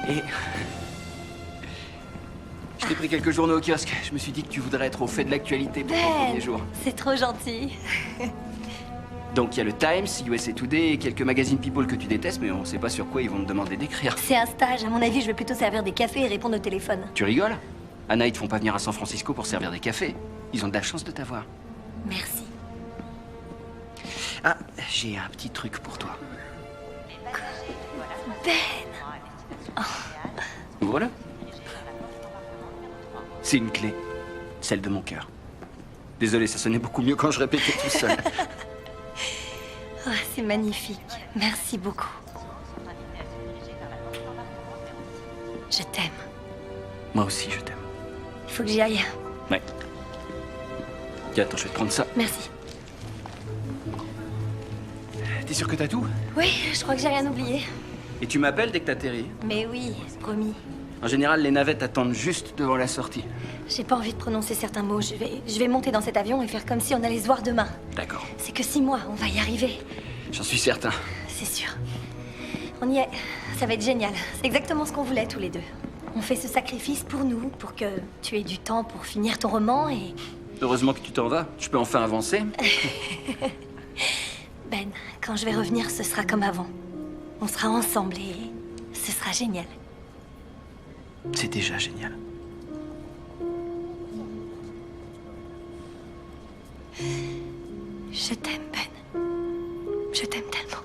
Et... Je t'ai pris quelques journaux au kiosque. Je me suis dit que tu voudrais être au fait de l'actualité pour ton premier jour. C'est trop gentil. Donc il y a le Times, USA Today et quelques magazines People que tu détestes, mais on sait pas sur quoi ils vont te demander d'écrire. C'est un stage. À mon avis, je vais plutôt servir des cafés et répondre au téléphone. Tu rigoles? Anna, ils te font pas venir à San Francisco pour servir des cafés. Ils ont de la chance de t'avoir. Merci. Ah, j'ai un petit truc pour toi. Ben. Ouvre-le. C'est une clé. Celle de mon cœur. Désolé, ça sonnait beaucoup mieux quand je répétais tout seul. Oh, c'est magnifique. Merci beaucoup. Je t'aime. Moi aussi, je t'aime. Il faut que j'y aille. Ouais. Tiens, attends, je vais te prendre ça. Merci. T'es sûr que t'as tout? Oui, je crois que j'ai rien oublié. Et tu m'appelles dès que t'atterris. Mais oui, promis. En général, les navettes attendent juste devant la sortie. J'ai pas envie de prononcer certains mots. Je vais monter dans cet avion et faire comme si on allait se voir demain. D'accord. C'est que 6 mois, on va y arriver. J'en suis certain. C'est sûr. On y est. Ça va être génial. C'est exactement ce qu'on voulait tous les deux. On fait ce sacrifice pour nous, pour que tu aies du temps pour finir ton roman et... Heureusement que tu t'en vas. Je peux enfin avancer. Ben, quand je vais revenir, ce sera comme avant. On sera ensemble et ce sera génial. C'est déjà génial. Je t'aime, Ben. Je t'aime tellement.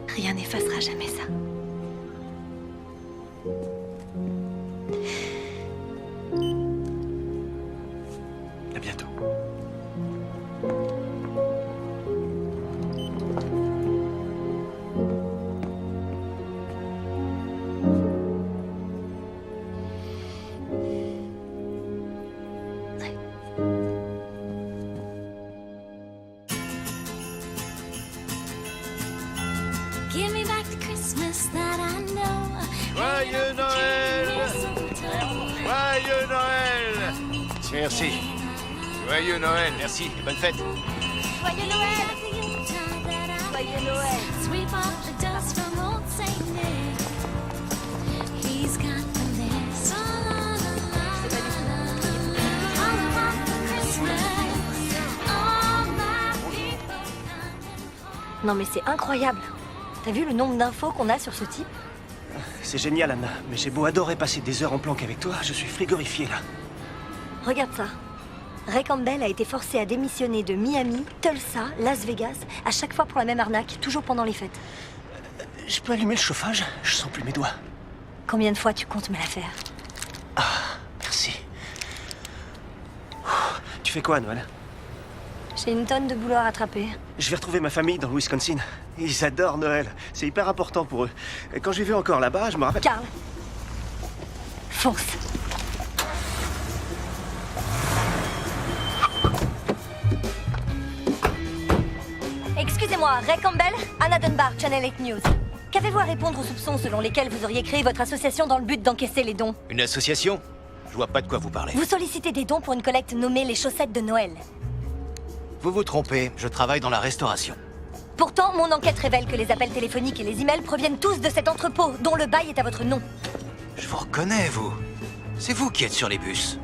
Rien n'effacera jamais ça. À bientôt. Give me back the Christmas that I know. Joyeux Noël! Joyeux Noël! Merci. Joyeux Noël, merci et bonne fête. Joyeux Noël! Joyeux Noël! Sweep off the dust from old Saint Nick. He's got the list. All about the Christmas. All my people coming. Non mais c'est incroyable. T'as vu le nombre d'infos qu'on a sur ce type? C'est génial, Anna, mais j'ai beau adorer passer des heures en planque avec toi, je suis frigorifié là. Regarde ça. Ray Campbell a été forcé à démissionner de Miami, Tulsa, Las Vegas, à chaque fois pour la même arnaque, toujours pendant les fêtes. Je peux allumer le chauffage? Je sens plus mes doigts. Combien de fois tu comptes me la faire? Merci. Tu fais quoi, Noël? J'ai une tonne de boulot à rattraper. Je vais retrouver ma famille dans le Wisconsin. Ils adorent Noël. C'est hyper important pour eux. Et quand j'ai vu encore là-bas, je me rappelle... Carl, fonce. Excusez-moi, Ray Campbell, Anna Dunbar, Channel 8 News. Qu'avez-vous à répondre aux soupçons selon lesquels vous auriez créé votre association dans le but d'encaisser les dons? Une association? Je vois pas de quoi vous parlez. Vous sollicitez des dons pour une collecte nommée les chaussettes de Noël. Vous vous trompez, je travaille dans la restauration. Pourtant, mon enquête révèle que les appels téléphoniques et les emails proviennent tous de cet entrepôt, dont le bail est à votre nom. Je vous reconnais, vous. C'est vous qui êtes sur les bus.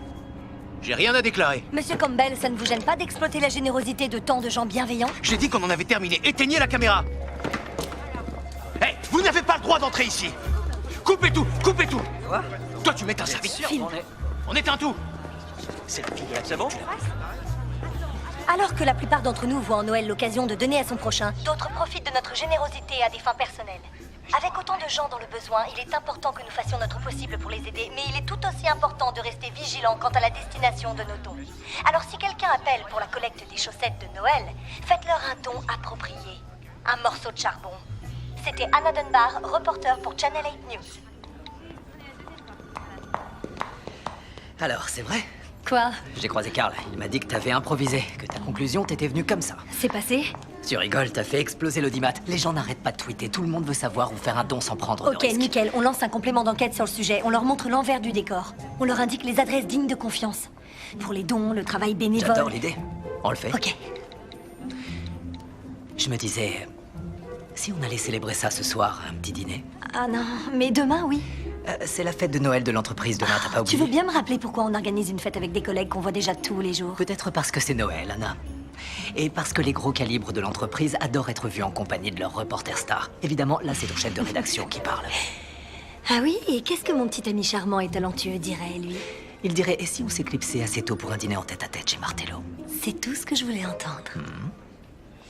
J'ai rien à déclarer. Monsieur Campbell, ça ne vous gêne pas d'exploiter la générosité de tant de gens bienveillants? J'ai dit qu'on en avait terminé. Éteignez la caméra. Hé, vous n'avez pas le droit d'entrer ici. Coupez tout, coupez tout. Quoi? Toi, tu mets un service. On éteint tout. C'est C'est bon? Alors que la plupart d'entre nous voient en Noël l'occasion de donner à son prochain, d'autres profitent de notre générosité à des fins personnelles. Avec autant de gens dans le besoin, il est important que nous fassions notre possible pour les aider, mais il est tout aussi important de rester vigilant quant à la destination de nos dons. Alors si quelqu'un appelle pour la collecte des chaussettes de Noël, faites-leur un don approprié. Un morceau de charbon. C'était Anna Dunbar, reporter pour Channel 8 News. Alors, c'est vrai? Quoi? J'ai croisé Carl. Il m'a dit que t'avais improvisé, que ta conclusion t'était venue comme ça. C'est passé? Tu rigoles, t'as fait exploser l'audimat. Les gens n'arrêtent pas de tweeter, tout le monde veut savoir ou faire un don sans prendre de Ok, risque. nickel. On lance un complément d'enquête sur le sujet. On leur montre l'envers du décor. On leur indique les adresses dignes de confiance. Pour les dons, le travail bénévole... J'adore l'idée. On le fait. Ok. Je me disais... Si on allait célébrer ça ce soir, un petit dîner? Ah non, mais demain, oui. C'est la fête de Noël de l'entreprise demain, t'as pas Tu oublié? veux bien me rappeler pourquoi on organise une fête avec des collègues qu'on voit déjà tous les jours? Peut-être parce que c'est Noël, Anna. Et parce que les gros calibres de l'entreprise adorent être vus en compagnie de leurs reporters stars. Évidemment, là, c'est ton chef de rédaction qui parle. Ah oui, et qu'est-ce que mon petit ami charmant et talentueux dirait, lui? Il dirait, et si on s'éclipsait assez tôt pour un dîner en tête-à-tête chez Martello? C'est tout ce que je voulais entendre.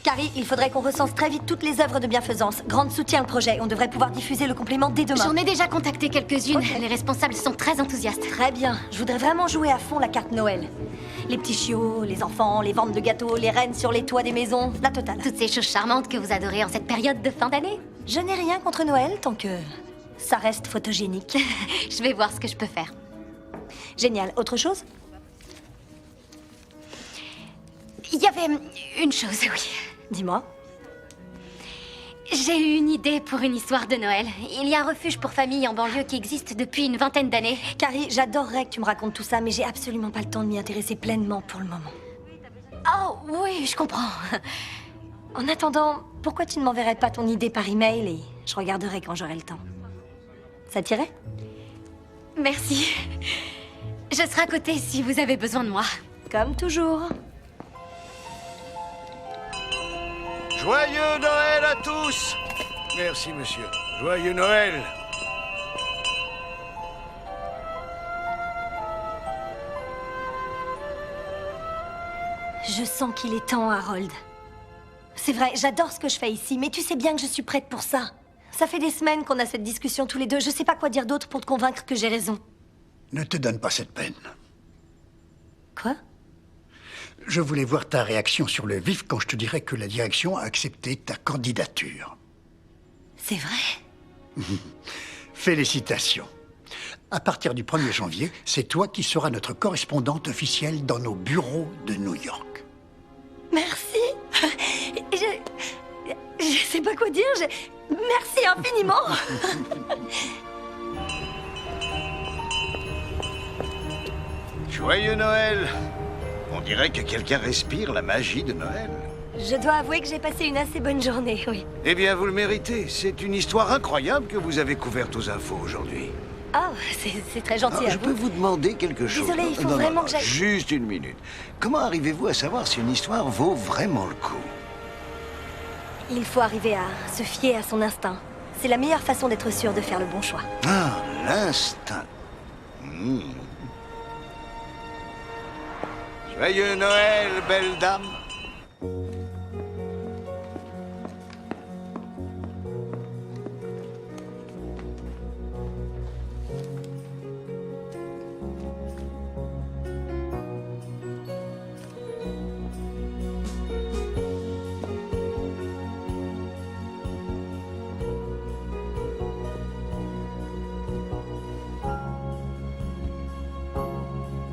Carrie, il faudrait qu'on recense très vite toutes les œuvres de bienfaisance. Grande soutien le projet. On devrait pouvoir diffuser le complément dès demain. J'en ai déjà contacté quelques-unes. Ok. Les responsables sont très enthousiastes. Très bien. Je voudrais vraiment jouer à fond la carte Noël. Les petits chiots, les enfants, les ventes de gâteaux, les rennes sur les toits des maisons, la totale. Toutes ces choses charmantes que vous adorez en cette période de fin d'année. Je n'ai rien contre Noël tant que ça reste photogénique. Je vais voir ce que je peux faire. Génial. Autre chose? Il y avait une chose, oui. Dis-moi. J'ai eu une idée pour une histoire de Noël. Il y a un refuge pour familles en banlieue qui existe depuis une vingtaine d'années. Carrie, j'adorerais que tu me racontes tout ça, mais j'ai absolument pas le temps de m'y intéresser pleinement pour le moment. Oh, oui, je comprends. En attendant, pourquoi tu ne m'enverrais pas ton idée par email et je regarderai quand j'aurai le temps? Ça t'irait? Merci. Je serai à côté si vous avez besoin de moi. Comme toujours. Joyeux Noël à tous! Merci, monsieur. Joyeux Noël! Je sens qu'il est temps, Harold. C'est vrai, j'adore ce que je fais ici, mais tu sais bien que je suis prête pour ça. Ça fait des semaines qu'on a cette discussion tous les deux. Je sais pas quoi dire d'autre pour te convaincre que j'ai raison. Ne te donne pas cette peine. Quoi? Je voulais voir ta réaction sur le vif quand je te dirais que la direction a accepté ta candidature. C'est vrai? Félicitations. À partir du 1er janvier, c'est toi qui seras notre correspondante officielle dans nos bureaux de New York. Merci. Je sais pas quoi dire. Merci infiniment. Joyeux Noël! On dirait que quelqu'un respire la magie de Noël. Je dois avouer que j'ai passé une assez bonne journée, oui. Eh bien, vous le méritez. C'est une histoire incroyable que vous avez couverte aux infos aujourd'hui. Ah, c'est très gentil à Je vous. peux vous demander quelque chose? Désolée, il faut vraiment que j'aille... Juste une minute. Comment arrivez-vous à savoir si une histoire vaut vraiment le coup? Il faut arriver à se fier à son instinct. C'est la meilleure façon d'être sûr de faire le bon choix. Ah, l'instinct. Joyeux Noël, belle dame.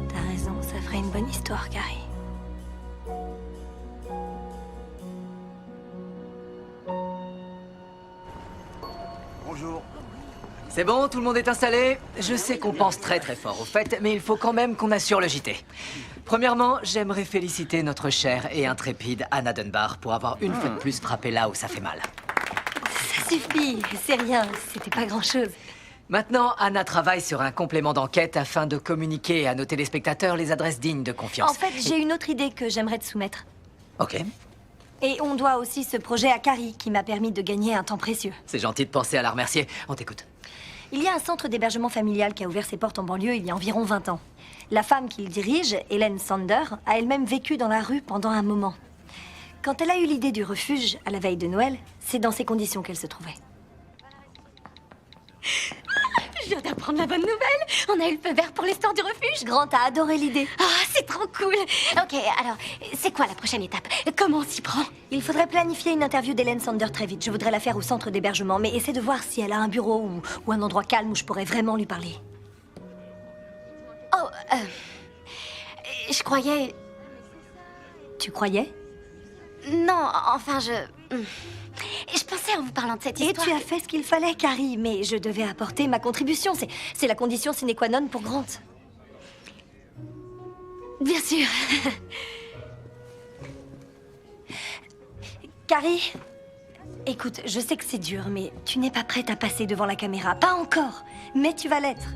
T'as raison, ça ferait une bonne histoire, Carrie. Bonjour. C'est bon, tout le monde est installé? Je sais qu'on pense très très fort au fait, mais il faut quand même qu'on assure le JT. Premièrement, j'aimerais féliciter notre chère et intrépide Anna Dunbar pour avoir une fois de plus frappé là où ça fait mal. Ça suffit, c'est rien, c'était pas grand-chose. Maintenant, Anna travaille sur un complément d'enquête afin de communiquer à nos téléspectateurs les adresses dignes de confiance. En fait, j'ai une autre idée que j'aimerais te soumettre. Ok, Et on doit aussi ce projet à Carrie, qui m'a permis de gagner un temps précieux. c'est gentil de penser à la remercier. On t'écoute. Il y a un centre d'hébergement familial qui a ouvert ses portes en banlieue il y a environ 20 ans. La femme qui le dirige, Hélène Sander, a elle-même vécu dans la rue pendant un moment. Quand elle a eu l'idée du refuge à la veille de Noël, c'est dans ces conditions qu'elle se trouvait. Je viens d'apprendre la bonne nouvelle. On a eu le feu vert pour l'histoire du refuge. Grant a adoré l'idée. Ah, c'est trop cool. Ok, alors, c'est quoi la prochaine étape? Comment on s'y prend? Il faudrait planifier une interview d'Hélène Sander très vite. Je voudrais la faire au centre d'hébergement, mais essaie de voir si elle a un bureau ou un endroit calme où je pourrais vraiment lui parler. Oh, je croyais... Tu croyais? Non, enfin, je pensais en vous parlant de cette Et histoire... tu as fait ce qu'il fallait, Carrie, mais je devais apporter ma contribution. C'est la condition sine qua non pour Grant. Bien sûr. Carrie, Écoute, je sais que c'est dur, mais tu n'es pas prête à passer devant la caméra. Pas encore, mais tu vas l'être.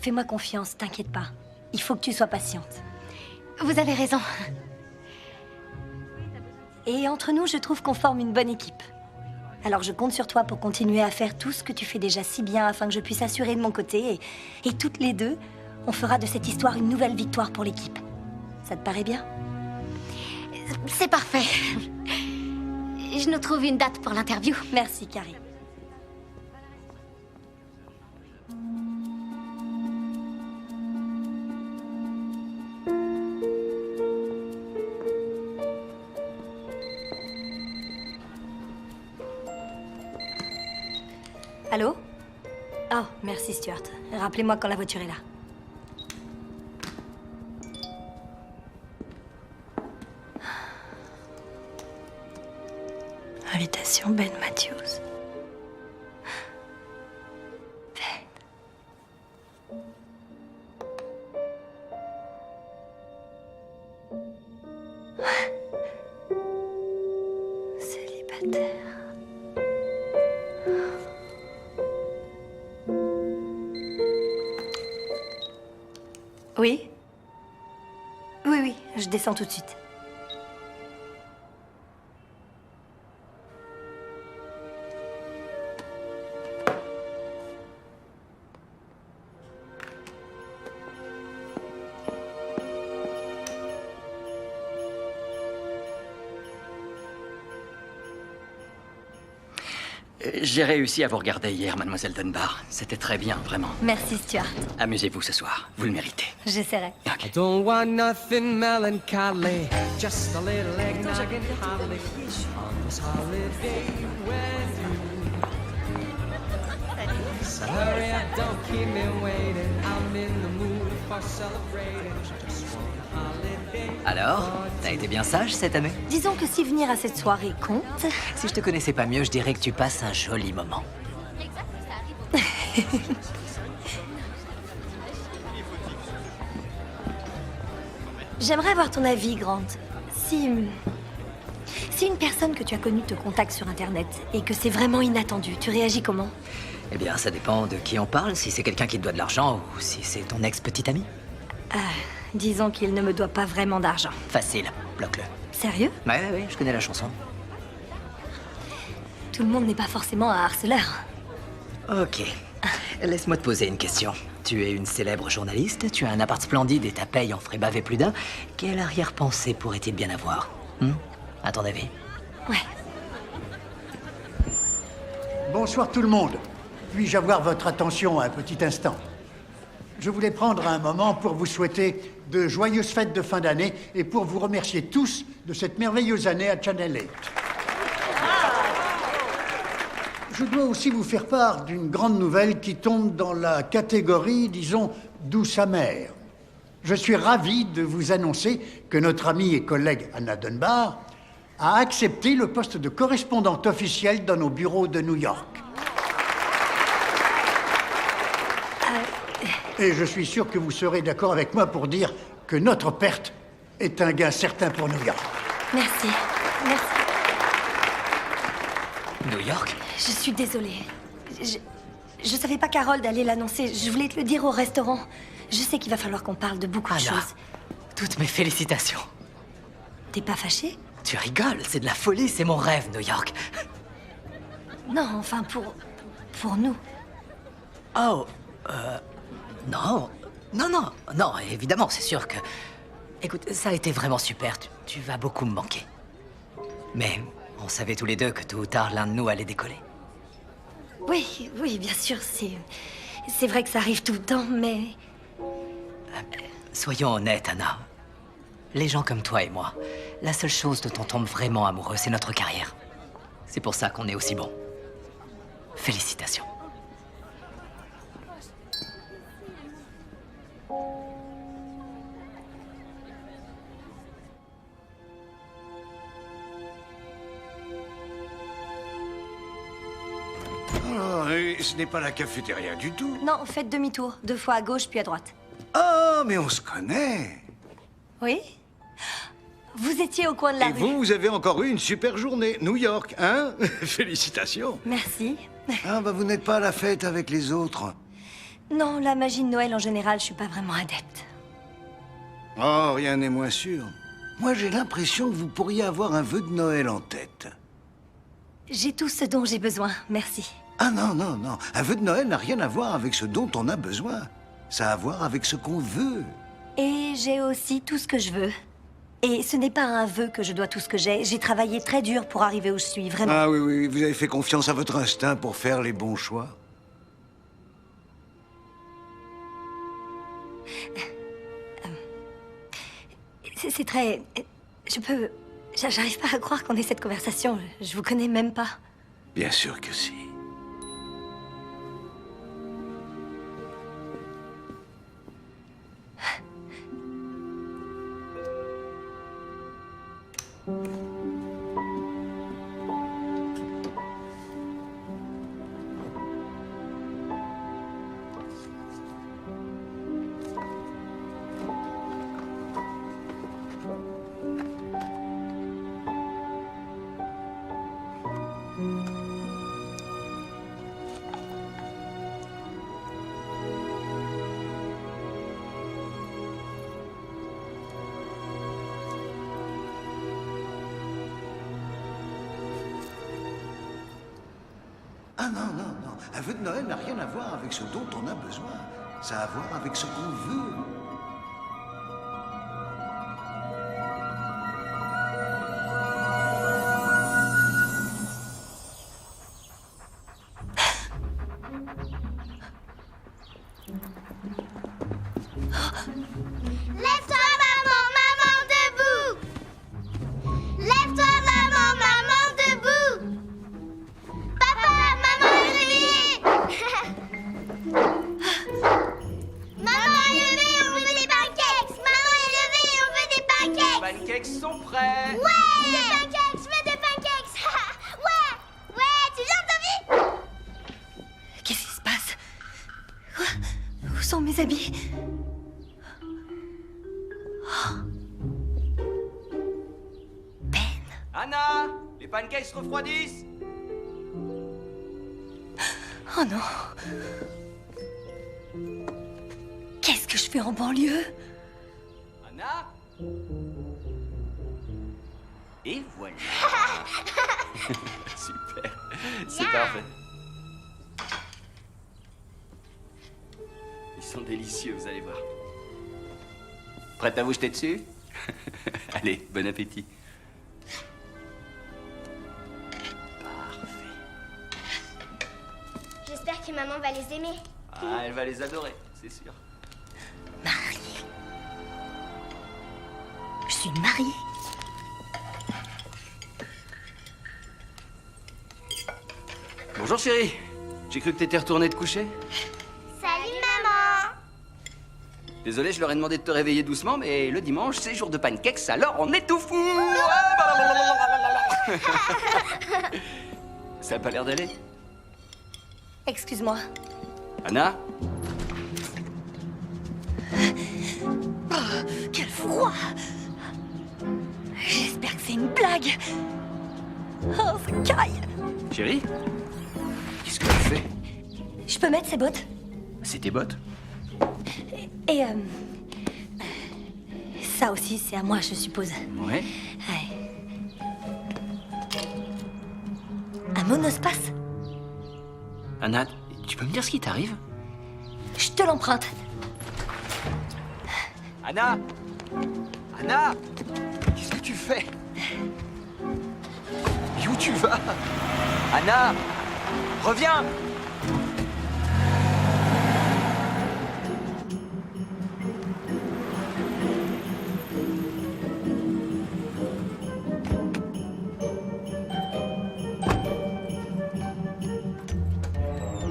Fais-moi confiance, t'inquiète pas. Il faut que tu sois patiente. Vous avez raison. Et entre nous, je trouve qu'on forme une bonne équipe. Alors je compte sur toi pour continuer à faire tout ce que tu fais déjà si bien afin que je puisse assurer de mon côté. Et toutes les deux, on fera de cette histoire une nouvelle victoire pour l'équipe. Ça te paraît bien? C'est parfait. Je nous trouve une date pour l'interview. Merci, Carrie. Allô? Oh, merci Stuart. Rappelez-moi quand la voiture est là. Invitation Ben Matthews. Ben. Célibataire. Oui? Oui, je descends tout de suite. J'ai réussi à vous regarder hier, mademoiselle Dunbar. C'était très bien, vraiment. Merci Stuart. Amusez-vous ce soir, vous le méritez. J'essaierai. Ok. Don't want nothing melancholy, just a little eggnog and holly on this holiday with you. So hurry up, don't keep me waiting. I'm in the mood for celebrating. Just want a holiday. Alors, t'as été bien sage cette année? Disons que si venir à cette soirée compte... Si je te connaissais pas mieux, je dirais que tu passes un joli moment. J'aimerais avoir ton avis, Grant. Si une personne que tu as connue te contacte sur Internet et que c'est vraiment inattendu, tu réagis comment? Eh bien, ça dépend de qui on parle, si c'est quelqu'un qui te doit de l'argent ou si c'est ton ex-petite ami. Disons qu'il ne me doit pas vraiment d'argent. Facile, bloque-le. Sérieux? Ouais, je connais la chanson. Tout le monde n'est pas forcément un harceleur. Ok. Laisse-moi te poser une question. Tu es une célèbre journaliste, tu as un appart splendide et ta paye en ferait baver plus d'un. Quelle arrière-pensée pourrait-il bien avoir? À ton avis? Ouais. Bonsoir tout le monde. Puis-je avoir votre attention un petit instant? Je voulais prendre un moment pour vous souhaiter de joyeuses fêtes de fin d'année et pour vous remercier tous de cette merveilleuse année à Channel 8. Je dois aussi vous faire part d'une grande nouvelle qui tombe dans la catégorie, disons, douce amère. Je suis ravi de vous annoncer que notre amie et collègue Anna Dunbar a accepté le poste de correspondante officielle dans nos bureaux de New York. Et je suis sûr que vous serez d'accord avec moi pour dire que notre perte est un gain certain pour New York. Merci. Merci. New York? Je suis désolée. Je savais pas qu'Harold allait l'annoncer. Je voulais te le dire au restaurant. Je sais qu'il va falloir qu'on parle de beaucoup de Anna, choses. toutes mes félicitations. T'es pas fâchée? Tu rigoles, c'est de la folie, c'est mon rêve, New York. Non, enfin pour nous. Oh, non. Non, évidemment, c'est sûr que... Écoute, ça a été vraiment super, tu vas beaucoup me manquer. Mais on savait tous les deux que tôt ou tard, l'un de nous allait décoller. Oui, bien sûr, c'est vrai que ça arrive tout le temps, mais... Soyons honnêtes, Anna. Les gens comme toi et moi, la seule chose dont on tombe vraiment amoureux, c'est notre carrière. C'est pour ça qu'on est aussi bons. Félicitations. Oh, et ce n'est pas la cafétéria du tout. Non, faites demi-tour. 2 fois à gauche, puis à droite. Oh, mais on se connaît. Oui? Vous étiez au coin de la Et rue. vous avez encore eu une super journée. New York, hein? Félicitations. Merci. Ah, bah vous n'êtes pas à la fête avec les autres. Non, la magie de Noël en général, je suis pas vraiment adepte. Oh, rien n'est moins sûr. Moi, j'ai l'impression que vous pourriez avoir un vœu de Noël en tête. J'ai tout ce dont j'ai besoin, merci. Ah non, non, non. Un vœu de Noël n'a rien à voir avec ce dont on a besoin. Ça a à voir avec ce qu'on veut. Et j'ai aussi tout ce que je veux. Et ce n'est pas un vœu que je dois tout ce que j'ai. J'ai travaillé très dur pour arriver où je suis, vraiment. Ah oui, oui, vous avez fait confiance à votre instinct pour faire les bons choix. C'est très... J'arrive pas à croire qu'on ait cette conversation. Je vous connais même pas. Bien sûr que si. Ah non, non, non. Un vœu de Noël n'a rien à voir avec ce dont on a besoin. Ça a à voir avec ce qu'on veut. Lève-toi, maman, maman debout. Lève-toi, maman, maman debout. Papa, maman est réveillée. Maman est levée, on veut des pancakes. Maman est levée, on veut des pancakes. Les pancakes sont prêts. Ouais, des pancakes, je veux des pancakes. Ouais, ouais, tu viens, Toby? Qu'est-ce qui se passe? Quoi? Où sont mes habits? Anna, les pancakes refroidissent. Oh non. Qu'est-ce que je fais en banlieue? Anna. Et voilà. Super. C'est parfait. Ils sont délicieux, vous allez voir. Prête à vous jeter dessus? Allez, bon appétit. J'espère que maman va les aimer. Ah, elle va les adorer, c'est sûr. Mariée. Je suis mariée. Bonjour chérie. J'ai cru que t'étais retournée te coucher. Salut, maman. Désolé, je leur ai demandé de te réveiller doucement, mais le dimanche, c'est jour de pancakes, alors on est tout fou. Ça a pas l'air d'aller. Excuse-moi. Anna? Oh, quel froid! J'espère que c'est une blague. Oh, ça caille. Chérie? Qu'est-ce que tu fais? Je peux mettre ces bottes? C'est tes bottes. Et ça aussi, c'est à moi, je suppose. Ouais. Ouais. Un monospace? Anna, tu peux me dire ce qui t'arrive? Je te l'emprunte. Anna! Anna! Qu'est-ce que tu fais? Et où tu vas? Anna! Reviens!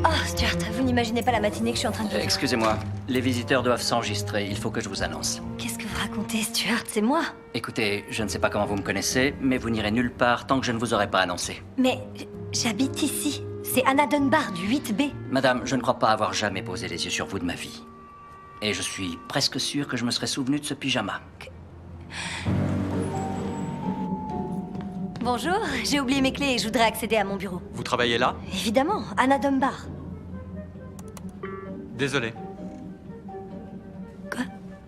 Oh, Stuart, vous n'imaginez pas la matinée que je suis en train de vivre. Excusez-moi, les visiteurs doivent s'enregistrer. Il faut que je vous annonce. Qu'est-ce que vous racontez, Stuart? C'est moi. Écoutez, je ne sais pas comment vous me connaissez, mais vous n'irez nulle part tant que je ne vous aurai pas annoncé. Mais j'habite ici. C'est Anna Dunbar du 8B. Madame, je ne crois pas avoir jamais posé les yeux sur vous de ma vie. Et je suis presque sûr que je me serais souvenu de ce pyjama. Bonjour, j'ai oublié mes clés et je voudrais accéder à mon bureau. Vous travaillez là? Évidemment, Anna Dunbar. Désolé. Quoi?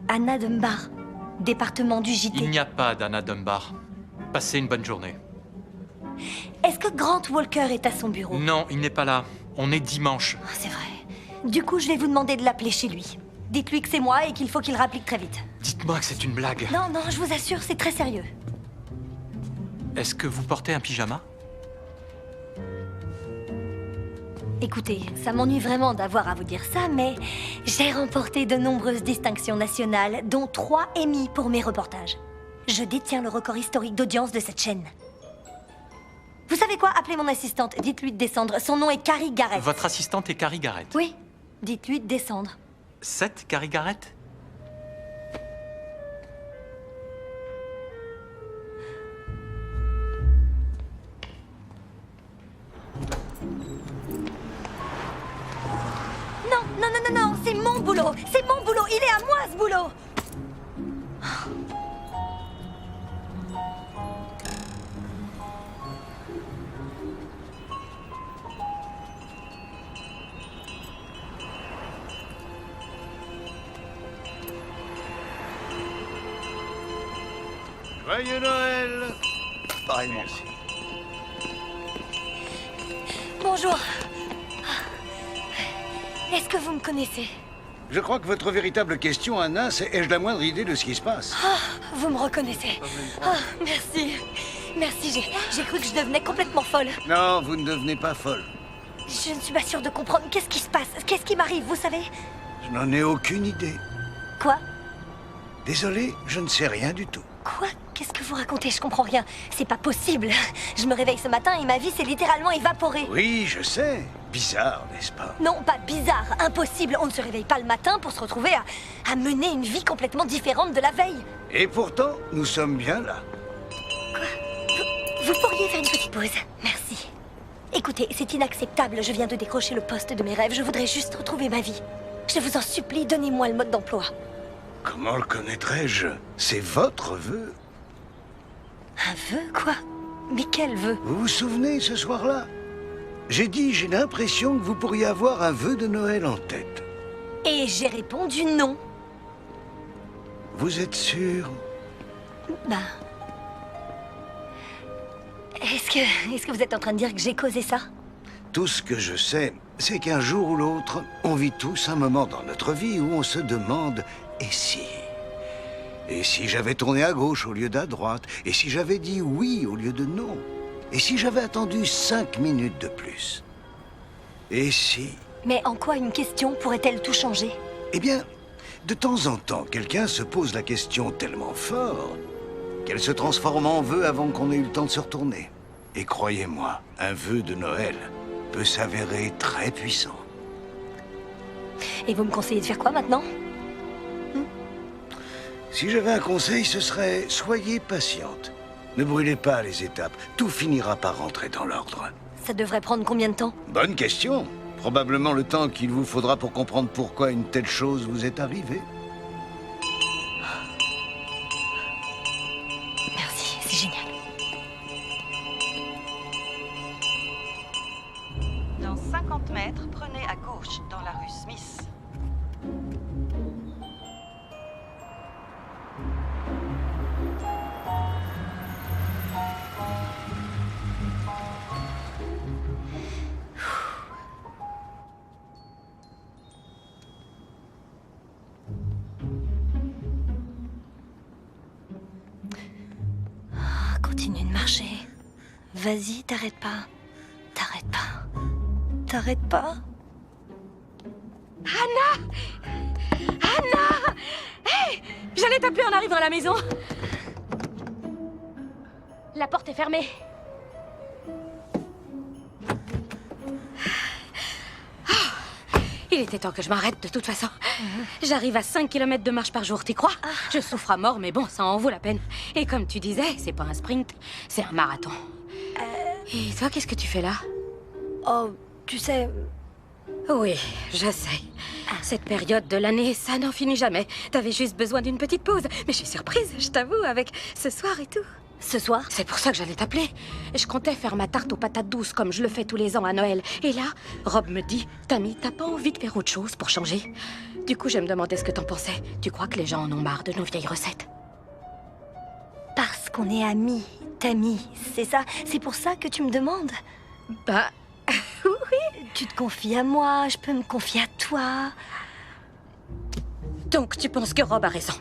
Anna Dunbar, département du JT. Il n'y a pas d'Anna Dunbar. Passez une bonne journée. Est-ce que Grant Walker est à son bureau? Non, il n'est pas là. On est dimanche. Ah, c'est vrai. Du coup, je vais vous demander de l'appeler chez lui. Dites-lui que c'est moi et qu'il faut qu'il rapplique très vite. Dites-moi que c'est une blague. Non, non, je vous assure, c'est très sérieux. Est-ce que vous portez un pyjama? Écoutez, ça m'ennuie vraiment d'avoir à vous dire ça, mais j'ai remporté de nombreuses distinctions nationales, dont 3 Emmy pour mes reportages. Je détiens le record historique d'audience de cette chaîne. Vous savez quoi? Appelez mon assistante, dites-lui de descendre. Son nom est Carrie Garrett. Votre assistante est Carrie Garrett? Oui, dites-lui de descendre. 7, Carrie Garrett? Non, non, non, non, non, c'est mon boulot. C'est mon boulot. Il est à moi, ce boulot. Joyeux Noël! Pareillement. Merci. Bonjour. Est-ce que vous me connaissez? Je crois que votre véritable question, Anna, c'est ai-je la moindre idée de ce qui se passe? Ah, vous me reconnaissez. Ah, merci. Merci, j'ai cru que je devenais complètement folle. Non, vous ne devenez pas folle. Je ne suis pas sûre de comprendre. Qu'est-ce qui se passe? Qu'est-ce qui m'arrive, vous savez? Je n'en ai aucune idée. Quoi? Désolé, je ne sais rien du tout. Quoi? Qu'est-ce que vous racontez? Je comprends rien. C'est pas possible. Je me réveille ce matin et ma vie s'est littéralement évaporée. Oui, je sais. Bizarre, n'est-ce pas? Non, pas bizarre. Impossible. On ne se réveille pas le matin pour se retrouver à mener une vie complètement différente de la veille. Et pourtant, nous sommes bien là. Vous pourriez faire une petite pause? Merci. Écoutez, c'est inacceptable. Je viens de décrocher le poste de mes rêves. Je voudrais juste retrouver ma vie. Je vous en supplie, donnez-moi le mode d'emploi. Comment le connaîtrais-je? C'est votre vœu. Un vœu, quoi? Mais quel vœu? Vous vous souvenez ce soir-là? J'ai dit, j'ai l'impression que vous pourriez avoir un vœu de Noël en tête. Et j'ai répondu non. Vous êtes sûr? Bah... Est-ce que vous êtes en train de dire que j'ai causé ça? Tout ce que je sais, c'est qu'un jour ou l'autre, on vit tous un moment dans notre vie où on se demande « et si ?» Et si j'avais tourné à gauche au lieu d'à droite? Et si j'avais dit oui au lieu de non? Et si j'avais attendu 5 minutes de plus? Et si... Mais en quoi une question pourrait-elle tout changer? Eh bien, de temps en temps, quelqu'un se pose la question tellement fort qu'elle se transforme en vœu avant qu'on ait eu le temps de se retourner. Et croyez-moi, un vœu de Noël peut s'avérer très puissant. Et vous me conseillez de faire quoi maintenant? Si j'avais un conseil, ce serait soyez patiente. Ne brûlez pas les étapes. Tout finira par rentrer dans l'ordre. Ça devrait prendre combien de temps? Bonne question. Probablement le temps qu'il vous faudra pour comprendre pourquoi une telle chose vous est arrivée. Merci, c'est génial. Dans 50 mètres, prenez à gauche dans la rue Smith. Continue de marcher. Vas-y, t'arrêtes pas. T'arrêtes pas. T'arrêtes pas. Anna! Anna! Hé! J'allais t'appeler en arrivant à la maison. La porte est fermée. Il était temps que je m'arrête de toute façon. J'arrive à 5 km de marche par jour, t'y crois? Je souffre à mort, mais bon, ça en vaut la peine. Et comme tu disais, c'est pas un sprint, c'est un marathon. Et toi, qu'est-ce que tu fais là? Oh, tu sais... Oui, je sais. Cette période de l'année, ça n'en finit jamais. T'avais juste besoin d'une petite pause. Mais je suis surprise, je t'avoue, avec ce soir et tout. Ce soir? C'est pour ça que j'allais t'appeler. Je comptais faire ma tarte aux patates douces comme je le fais tous les ans à Noël. Et là, Rob me dit, Tammy, t'as pas envie de faire autre chose pour changer? Du coup, je me demandais ce que t'en pensais. Tu crois que les gens en ont marre de nos vieilles recettes? Parce qu'on est amis, Tammy, c'est ça? C'est pour ça que tu me demandes? Bah, oui. Tu te confies à moi, je peux me confier à toi. Donc, tu penses que Rob a raison?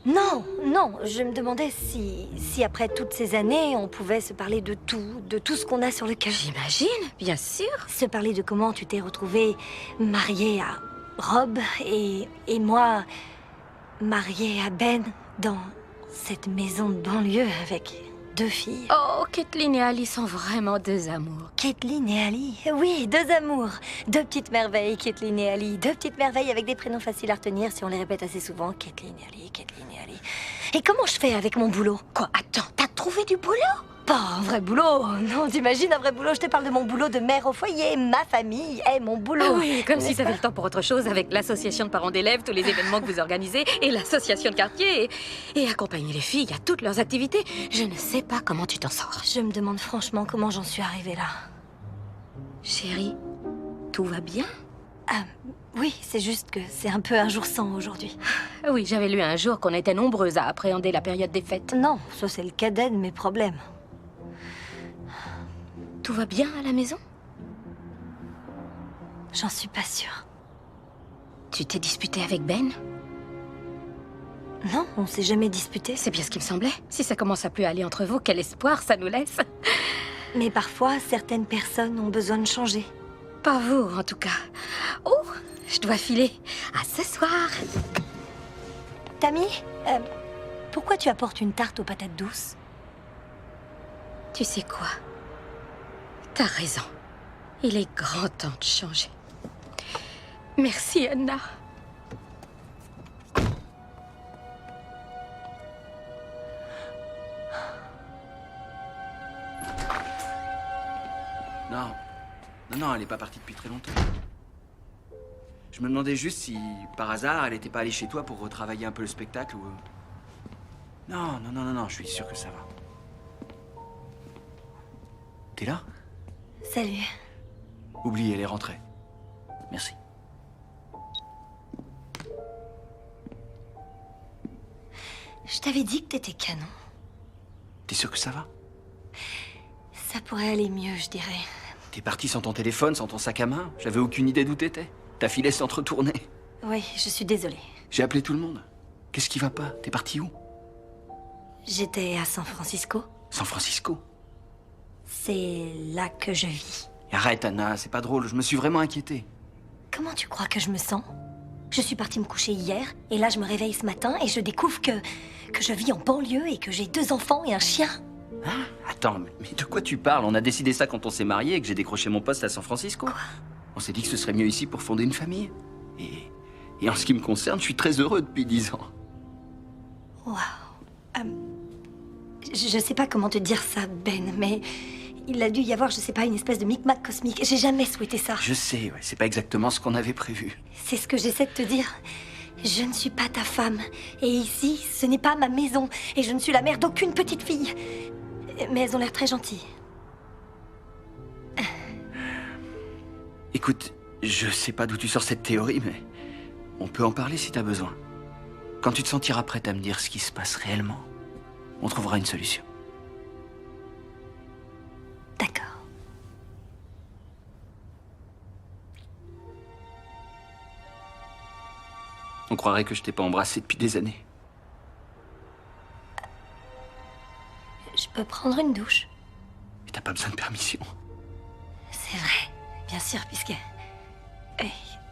Non, non, je me demandais si après toutes ces années, on pouvait se parler de tout ce qu'on a sur le cœur. J'imagine, bien sûr. Se parler de comment tu t'es retrouvée mariée à Rob et moi mariée à Ben dans cette maison de banlieue avec 2 filles. Oh, Kathleen et Ali sont vraiment 2 amours. Kathleen et Ali, oui, 2 amours. 2 petites merveilles, Kathleen et Ali. 2 petites merveilles avec des prénoms faciles à retenir si on les répète assez souvent. Kathleen et Ali, Kathleen et Ali. Et comment je fais avec mon boulot? Quoi? Attends, t'as trouvé du boulot? Pas un vrai boulot. Non, t'imagines un vrai boulot? Je te parle de mon boulot de mère au foyer. Ma famille est mon boulot. Ah oui, comme si N'est-ce t'avais pas? le temps pour autre chose avec l'association de parents d'élèves, tous les événements que vous organisez, et l'association de quartier, et accompagner les filles à toutes leurs activités. Je ne sais pas comment tu t'en sors. Je me demande franchement comment j'en suis arrivée là. Chérie, tout va bien? Ah, oui, c'est juste que c'est un peu un jour sans aujourd'hui. Oui, j'avais lu un jour qu'on était nombreuses à appréhender la période des fêtes. Non, ça c'est le cadet de mes problèmes. Tout va bien à la maison? J'en suis pas sûre. Tu t'es disputé avec Ben? Non, on s'est jamais disputé. C'est bien ce qui me semblait. Si ça commence à plus aller entre vous, quel espoir ça nous laisse. Mais parfois, certaines personnes ont besoin de changer. Pas vous, en tout cas. Oh, je dois filer. À ce soir. Tammy, pourquoi tu apportes une tarte aux patates douces? Tu sais quoi? T'as raison. Il est grand temps de changer. Merci, Anna. Non. Non, elle est pas partie depuis très longtemps. Je me demandais juste si, par hasard, elle était pas allée chez toi pour retravailler un peu le spectacle ou... Non, je suis sûr que ça va. T'es là? Salut. Oublie, elle est rentrée. Merci. Je t'avais dit que t'étais canon. T'es sûr que ça va? Ça pourrait aller mieux, je dirais. T'es parti sans ton téléphone, sans ton sac à main? J'avais aucune idée d'où t'étais. T'as filé sans te retourner. Oui, je suis désolée. J'ai appelé tout le monde. Qu'est-ce qui va pas? T'es parti où? J'étais à San Francisco. San Francisco? C'est là que je vis. Arrête, Anna, c'est pas drôle. Je me suis vraiment inquiété. Comment tu crois que je me sens? Je suis partie me coucher hier, et là je me réveille ce matin et je découvre que je vis en banlieue et que j'ai 2 enfants et un chien. Hein? Attends, mais de quoi tu parles? On a décidé ça quand on s'est mariés et que j'ai décroché mon poste à San Francisco. Quoi? On s'est dit que ce serait mieux ici pour fonder une famille. Et en ce qui me concerne, je suis très heureux depuis 10 ans. Waouh. Je sais pas comment te dire ça, Ben, mais il a dû y avoir, je sais pas, une espèce de micmac cosmique. J'ai jamais souhaité ça. Je sais, ouais, c'est pas exactement ce qu'on avait prévu. C'est ce que j'essaie de te dire. Je ne suis pas ta femme. Et ici, ce n'est pas ma maison. Et je ne suis la mère d'aucune petite fille. Mais elles ont l'air très gentilles. Écoute, je sais pas d'où tu sors cette théorie, mais on peut en parler si t'as besoin. Quand tu te sentiras prête à me dire ce qui se passe réellement, on trouvera une solution. D'accord. On croirait que je t'ai pas embrassé depuis des années. Je peux prendre une douche? Et t'as pas besoin de permission. C'est vrai, bien sûr, puisque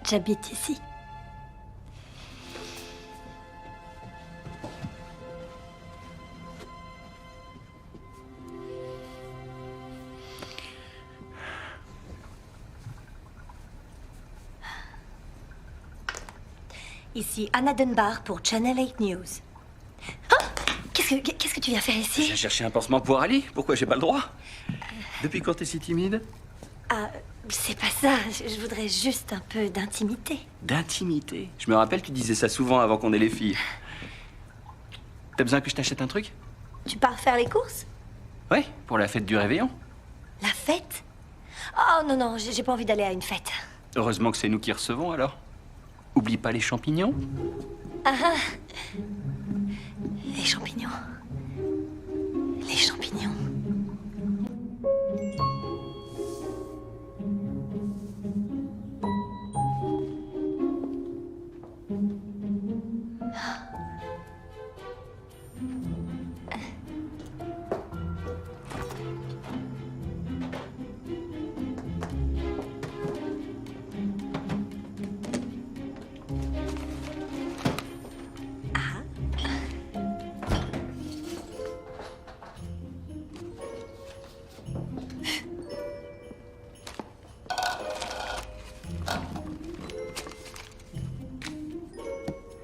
j'habite ici. Ici Anna Dunbar pour Channel 8 News. Ah! Qu'est-ce que tu viens faire ici? J'ai cherché un pansement pour Ali. Pourquoi j'ai pas le droit? Depuis quand t'es si timide? Ah, c'est pas ça. Je voudrais juste un peu d'intimité. D'intimité? Je me rappelle, tu disais ça souvent avant qu'on ait les filles. T'as besoin que je t'achète un truc? Tu pars faire les courses? Ouais, pour la fête du réveillon. La fête? Oh non, non, j'ai pas envie d'aller à une fête. Heureusement que c'est nous qui recevons, alors. Oublie pas les champignons. Ah ah. Les champignons. Les champignons.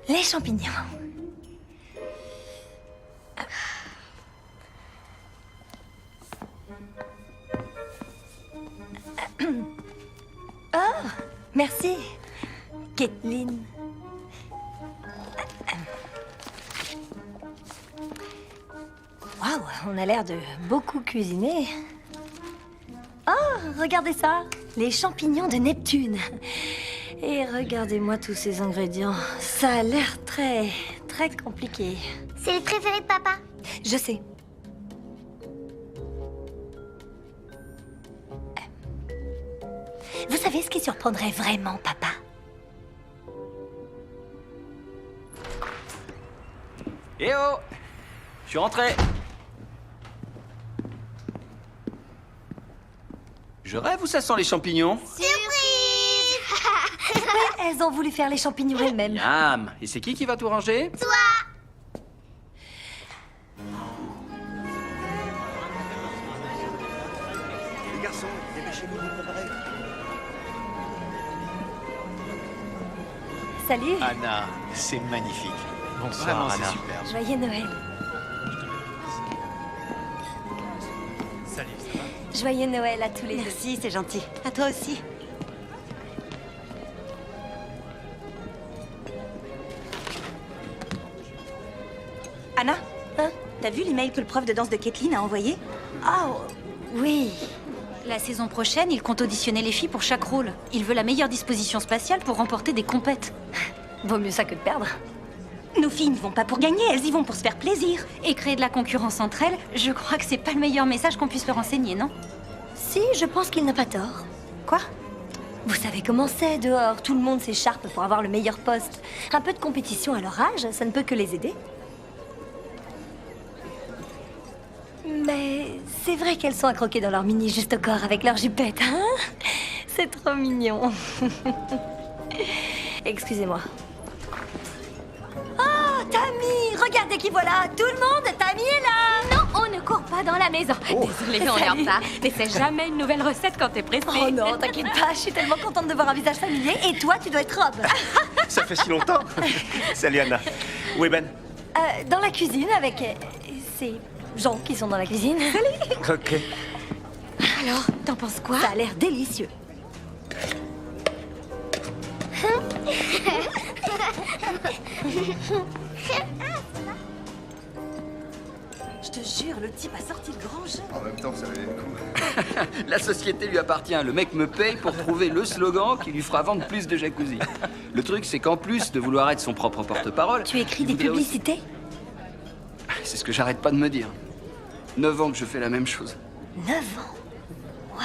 Les champignons. Oh, merci, Kathleen. Waouh, on a l'air de beaucoup cuisiner. Oh, regardez ça, les champignons de Neptune. Et regardez-moi tous ces ingrédients. Ça a l'air très compliqué. C'est le préféré de papa. Je sais. Vous savez ce qui surprendrait vraiment, papa? Eh oh! Je suis rentré. Je rêve ou ça sent les champignons? Elles ont voulu faire les champignons elles-mêmes. Miam! Et c'est qui va tout ranger? Toi! Les garçons, dépêchez-vous de vous préparer. Salut. Anna, c'est magnifique. Bonsoir, Vraiment, Anna. c'est super. Joyeux Noël. Salut, ça va? Joyeux Noël à tous les deux. Merci, c'est gentil. À toi aussi. Anna, Hein? t'as vu l'email que le prof de danse de Kathleen a envoyé? Oh, oui. La saison prochaine, il compte auditionner les filles pour chaque rôle. Il veut la meilleure disposition spatiale pour remporter des compètes. Vaut mieux ça que de perdre. Nos filles n'y vont pas pour gagner, elles y vont pour se faire plaisir. Et créer de la concurrence entre elles, je crois que c'est pas le meilleur message qu'on puisse leur enseigner, non? Si, je pense qu'il n'a pas tort. Quoi? Vous savez comment c'est dehors, tout le monde s'écharpe pour avoir le meilleur poste. Un peu de compétition à leur âge, ça ne peut que les aider. Mais c'est vrai qu'elles sont accroquées dans leur mini juste au corps avec leur jupette, hein? C'est trop mignon. Excusez-moi. Oh, Tammy! Regardez qui voilà! Tout le monde, Tammy est là! Non, on ne court pas dans la maison. Désolée, on est en Salut. retard. Mais c'est jamais une nouvelle recette quand t'es pressée. Oh non, t'inquiète pas, je suis tellement contente de voir un visage familier. Et toi, tu dois être Rob. Ça fait si longtemps. Salut Anna. Où est Ben? Dans la cuisine avec ces gens qui sont dans la cuisine. Salut! Ok. Alors, t'en penses quoi? Ça a l'air délicieux. Je te jure, le type a sorti le grand jeu. En même temps, ça valait le coup. La société lui appartient. Le mec me paye pour trouver le slogan qui lui fera vendre plus de jacuzzi. Le truc, c'est qu'en plus de vouloir être son propre porte-parole... Tu écris il des voudrait aussi- publicités? C'est ce que j'arrête pas de me dire. 9 ans que je fais la même chose. 9 ans. Waouh.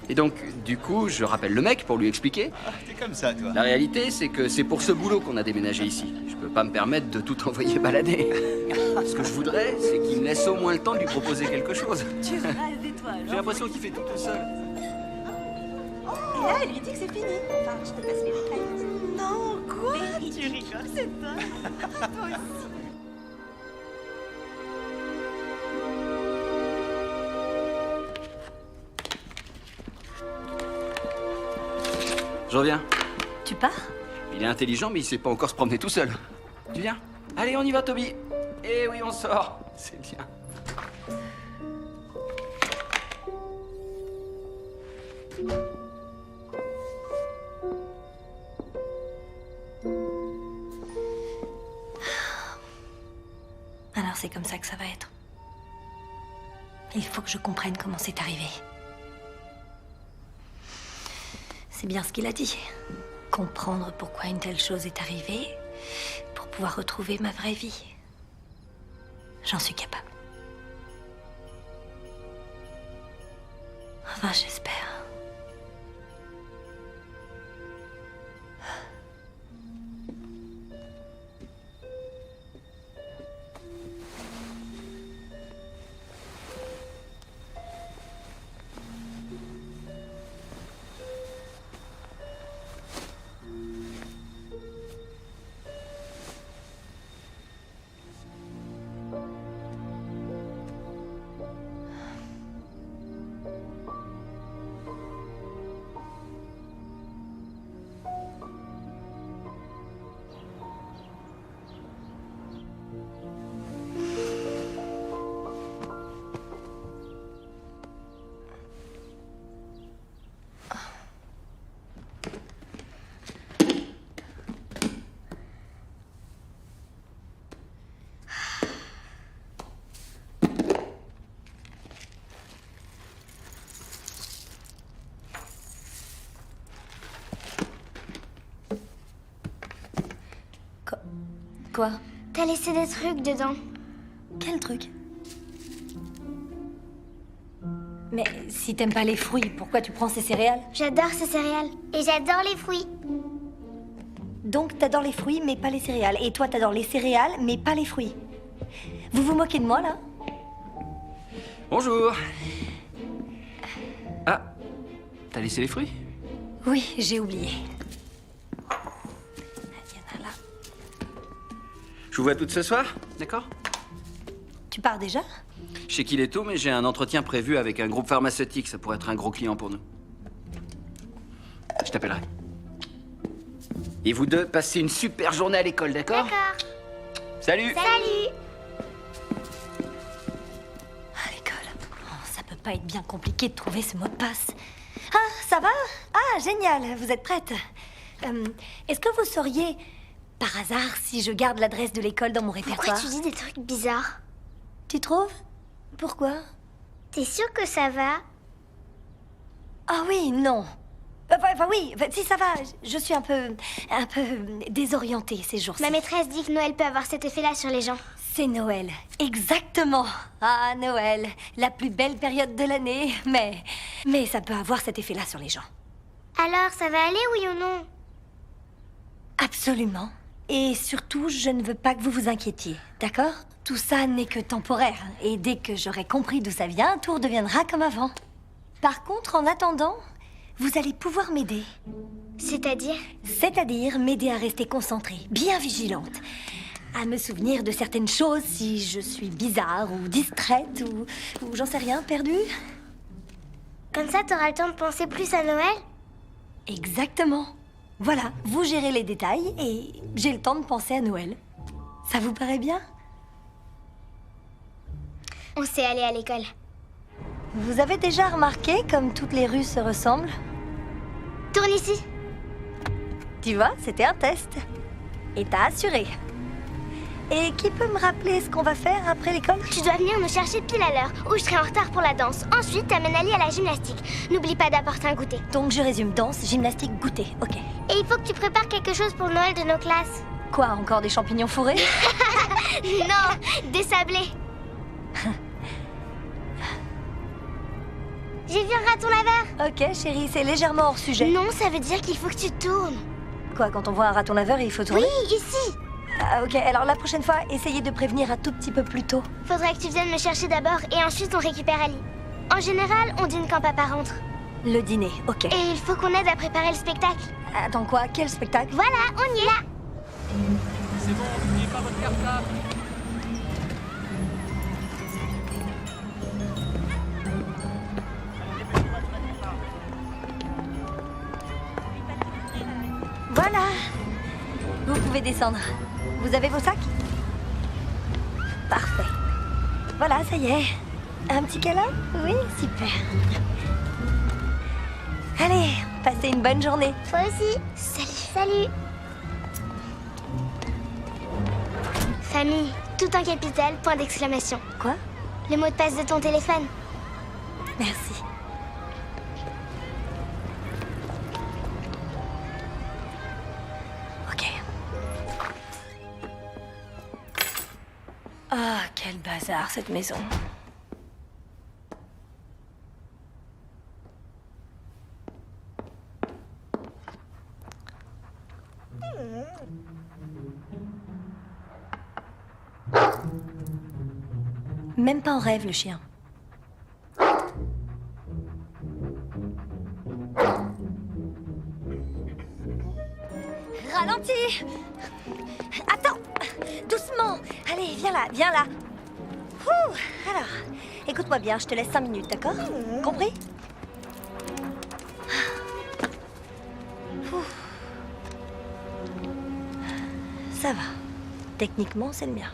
Et donc, du coup, je rappelle le mec pour lui expliquer. T'es comme ça, toi. La réalité, c'est que c'est pour ce boulot qu'on a déménagé ici. Je peux pas me permettre de tout envoyer balader. Ce que je voudrais, c'est qu'il me laisse au moins le temps de lui proposer quelque chose. Tu rêves d'étoiles. J'ai l'impression qu'il fait tout seul. Et là, elle lui dit que c'est fini. Enfin, je te passe les détails. Non, quoi? Tu rigoles, c'est dingue. Toi aussi. Je reviens. Tu pars? Il est intelligent, mais il sait pas encore se promener tout seul. Tu viens? Allez, on y va, Toby. Eh oui, on sort. C'est bien. c'est comme ça que ça va être. Il faut que je comprenne comment c'est arrivé. C'est bien ce qu'il a dit. Comprendre pourquoi une telle chose est arrivée, pour pouvoir retrouver ma vraie vie. J'en suis capable. Enfin, j'espère. Quoi? T'as laissé des trucs dedans. Quel truc? Mais si t'aimes pas les fruits, pourquoi tu prends ces céréales? J'adore ces céréales. Et j'adore les fruits. Donc t'adores les fruits, mais pas les céréales. Et toi, t'adores les céréales, mais pas les fruits. Vous vous moquez de moi, là? Bonjour. Ah, t'as laissé les fruits? Oui, j'ai oublié. Je vous vois toutes ce soir, d'accord? Tu pars déjà? Je sais qu'il est tôt, mais j'ai un entretien prévu avec un groupe pharmaceutique. Ça pourrait être un gros client pour nous. Je t'appellerai. Et vous deux, passez une super journée à l'école, d'accord? D'accord. Salut! Salut! À l'école. Oh, ça peut pas être bien compliqué de trouver ce mot de passe. Ah, ça va? Ah, génial, vous êtes prête. Est-ce que vous sauriez... Par hasard, si je garde l'adresse de l'école dans mon répertoire... Pourquoi tu dis des trucs bizarres? Tu trouves? Pourquoi? T'es sûre que ça va? Ah oui, non. Enfin oui, si ça va, je suis un peu désorientée ces jours-ci. Ma maîtresse dit que Noël peut avoir cet effet-là sur les gens. C'est Noël, exactement. Ah, Noël, la plus belle période de l'année, mais ça peut avoir cet effet-là sur les gens. Alors, ça va aller, oui ou non? Absolument. Et surtout, je ne veux pas que vous vous inquiétiez, d'accord? Tout ça n'est que temporaire, et dès que j'aurai compris d'où ça vient, tout redeviendra comme avant. Par contre, en attendant, vous allez pouvoir m'aider. C'est-à-dire? C'est-à-dire m'aider à rester concentrée, bien vigilante, à me souvenir de certaines choses si je suis bizarre ou distraite ou j'en sais rien, perdue. Comme ça, t'auras le temps de penser plus à Noël? Exactement. Voilà, vous gérez les détails et j'ai le temps de penser à Noël. Ça vous paraît bien? On sait aller à l'école. Vous avez déjà remarqué comme toutes les rues se ressemblent? Tourne ici. Tu vois, c'était un test. Et t'as assuré. Et qui peut me rappeler ce qu'on va faire après l'école? Tu dois venir me chercher pile à l'heure, ou je serai en retard pour la danse. Ensuite, t'amènes Ali à la gymnastique. N'oublie pas d'apporter un goûter. Donc je résume, danse, gymnastique, goûter, ok. Et il faut que tu prépares quelque chose pour Noël de nos classes. Quoi, encore des champignons fourrés? Non, des sablés. J'ai vu un raton laveur. Ok, chérie, c'est légèrement hors sujet. Non, ça veut dire qu'il faut que tu tournes. Quoi, quand on voit un raton laveur, il faut tourner? Oui, ici. Ah, ok, alors la prochaine fois, essayez de prévenir un tout petit peu plus tôt. Faudrait que tu viennes me chercher d'abord et ensuite on récupère Ali. En général, on dîne quand papa rentre. Le dîner, ok. Et il faut qu'on aide à préparer le spectacle. Attends, quoi? Quel spectacle? Voilà, on y est là. C'est bon, n'oubliez pas votre cartable. Voilà. Vous pouvez descendre. Vous avez vos sacs? Parfait. Voilà, ça y est. Un petit câlin? Oui, super. Allez, passez une bonne journée. Toi aussi. Salut. Salut. Famille, Tout en capital, point d'exclamation. Quoi? Le mot de passe de ton téléphone. Merci. Ok. Ah, quel bazar cette maison. Même pas en rêve, le chien. Ralentis! Attends! Doucement! Allez, viens là, viens là! Ouh, alors, écoute-moi bien, je te laisse 5 minutes, d'accord? Compris? Ouh. Ça va. Techniquement, c'est le mien.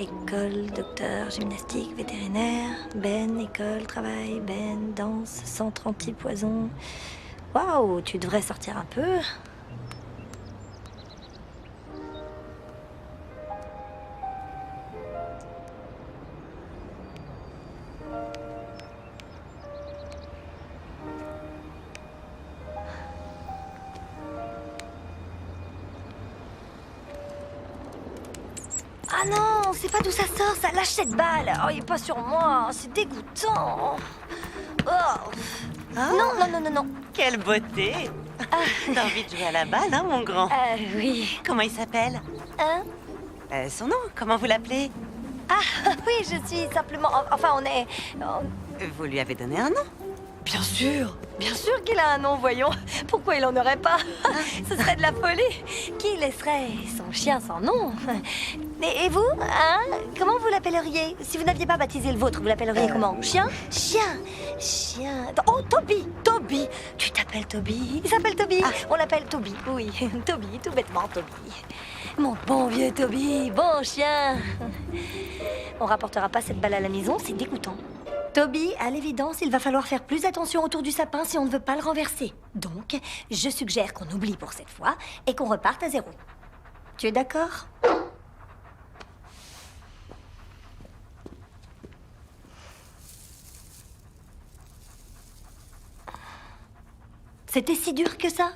École, docteur, gymnastique, vétérinaire, Ben, école, travail, Ben, danse, centre anti-poison. Waouh, tu devrais sortir un peu. Ah non, c'est pas d'où ça sort, ça lâche cette balle. Oh, il est pas sur moi, c'est dégoûtant. Oh. Non, non, non, non, non. Quelle beauté. T'as envie de jouer à la balle, hein, mon grand? Oui. Comment il s'appelle? Hein? Son nom, comment vous l'appelez? Ah, oui, je suis simplement... Enfin, on est... Vous lui avez donné un nom? Bien sûr qu'il a un nom, voyons. Pourquoi il en aurait pas? Ce serait de la folie. Qui laisserait son chien sans nom? Et vous, hein? Comment vous l'appelleriez? Si vous n'aviez pas baptisé le vôtre, vous l'appelleriez comment? Chien? Chien. Oh, Toby. Toby. Tu t'appelles Toby? Il s'appelle Toby. On l'appelle Toby, oui. Toby, tout bêtement, Toby. Mon bon vieux Toby, bon chien. On rapportera pas cette balle à la maison, c'est dégoûtant. Toby, à l'évidence, il va falloir faire plus attention autour du sapin si on ne veut pas le renverser. Donc, je suggère qu'on oublie pour cette fois et qu'on reparte à 0. Tu es d'accord? C'était si dur que ça?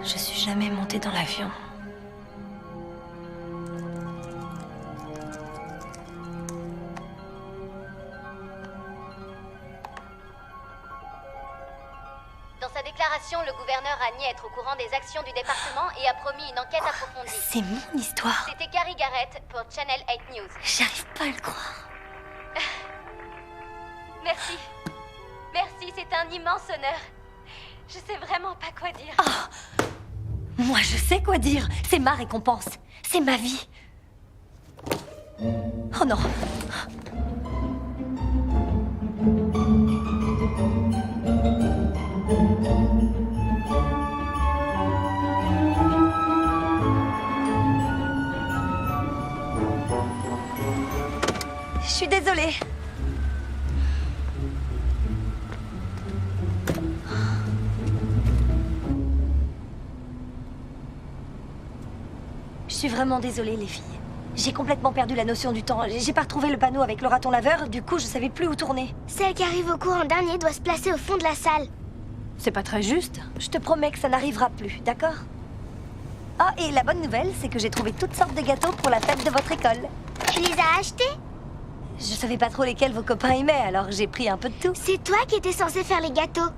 Je suis jamais montée dans l'avion. Dans sa déclaration, le gouverneur a nié être au courant des actions du département et a promis une enquête approfondie. C'est mon histoire. C'était Carrie Garrett pour Channel 8 News. J'arrive pas à le croire. Merci. Merci, c'est un immense honneur. Je sais vraiment pas quoi dire. Oh, moi, je sais quoi dire. C'est ma récompense. C'est ma vie. Oh non. Je suis désolée. Je suis vraiment désolée, les filles. J'ai complètement perdu la notion du temps. J'ai pas retrouvé le panneau avec le raton laveur, du coup je savais plus où tourner. Celle qui arrive au cours en dernier doit se placer au fond de la salle. C'est pas très juste. Je te promets que ça n'arrivera plus, d'accord? Ah, et la bonne nouvelle, c'est que j'ai trouvé toutes sortes de gâteaux pour la fête de votre école. Tu les as achetés? Je savais pas trop lesquels vos copains aimaient, alors j'ai pris un peu de tout. C'est toi qui étais censé faire les gâteaux.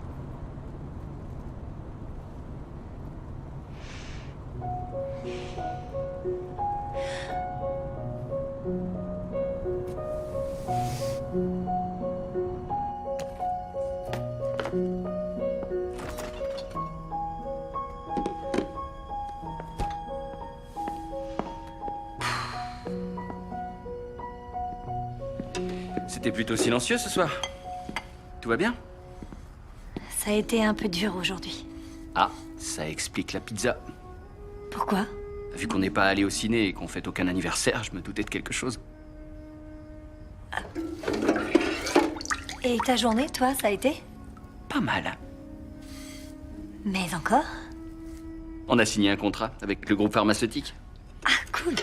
C'était plutôt silencieux ce soir. Tout va bien? Ça a été un peu dur aujourd'hui. Ah, ça explique la pizza. Pourquoi? Vu qu'on n'est pas allé au ciné et qu'on fête aucun anniversaire, je me doutais de quelque chose. Et ta journée, toi, ça a été? Pas mal. Mais encore? On a signé un contrat avec le groupe pharmaceutique. Ah, cool.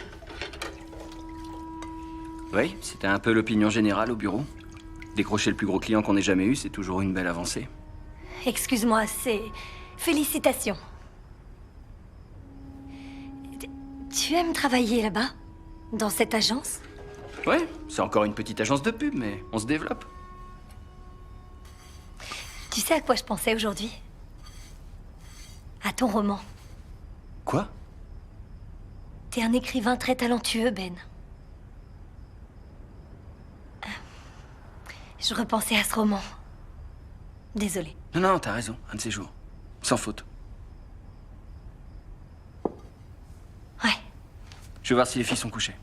Oui, c'était un peu l'opinion générale au bureau. Décrocher le plus gros client qu'on ait jamais eu, c'est toujours une belle avancée. Excuse-moi, c'est... Félicitations. Tu aimes travailler là-bas? Dans cette agence? Ouais, c'est encore une petite agence de pub, mais on se développe. Tu sais à quoi je pensais aujourd'hui? À ton roman. Quoi? T'es un écrivain très talentueux, Ben. Je repensais à ce roman. Désolée. Non, t'as raison, un de ces jours. Sans faute. Ouais. Je vais voir si les filles sont couchées.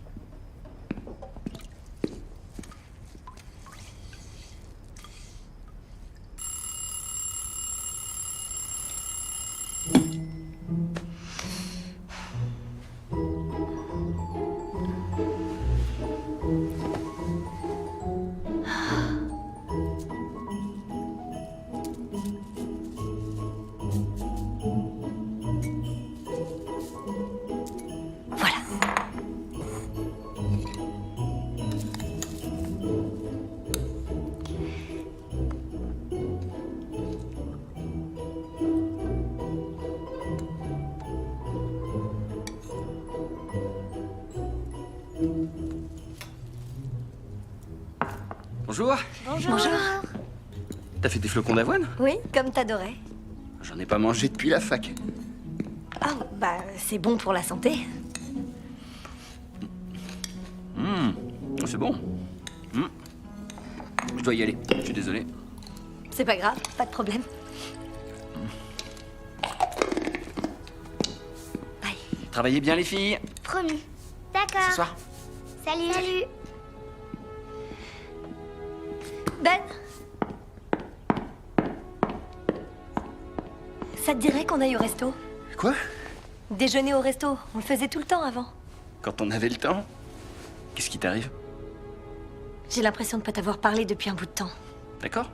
Bonjour. Bonjour. T'as fait des flocons d'avoine? Oui, comme t'adorais. J'en ai pas mangé depuis la fac. Ah, bah, c'est bon pour la santé. C'est bon. Je dois y aller, je suis désolé. C'est pas grave, pas de problème. Travaillez bien les filles. Promis. D'accord. Ce soir. Salut. Salut. Ben, ça te dirait qu'on aille au resto? Quoi? Déjeuner au resto, on le faisait tout le temps avant. Quand on avait le temps? Qu'est-ce qui t'arrive? J'ai l'impression de pas t'avoir parlé depuis un bout de temps. D'accord.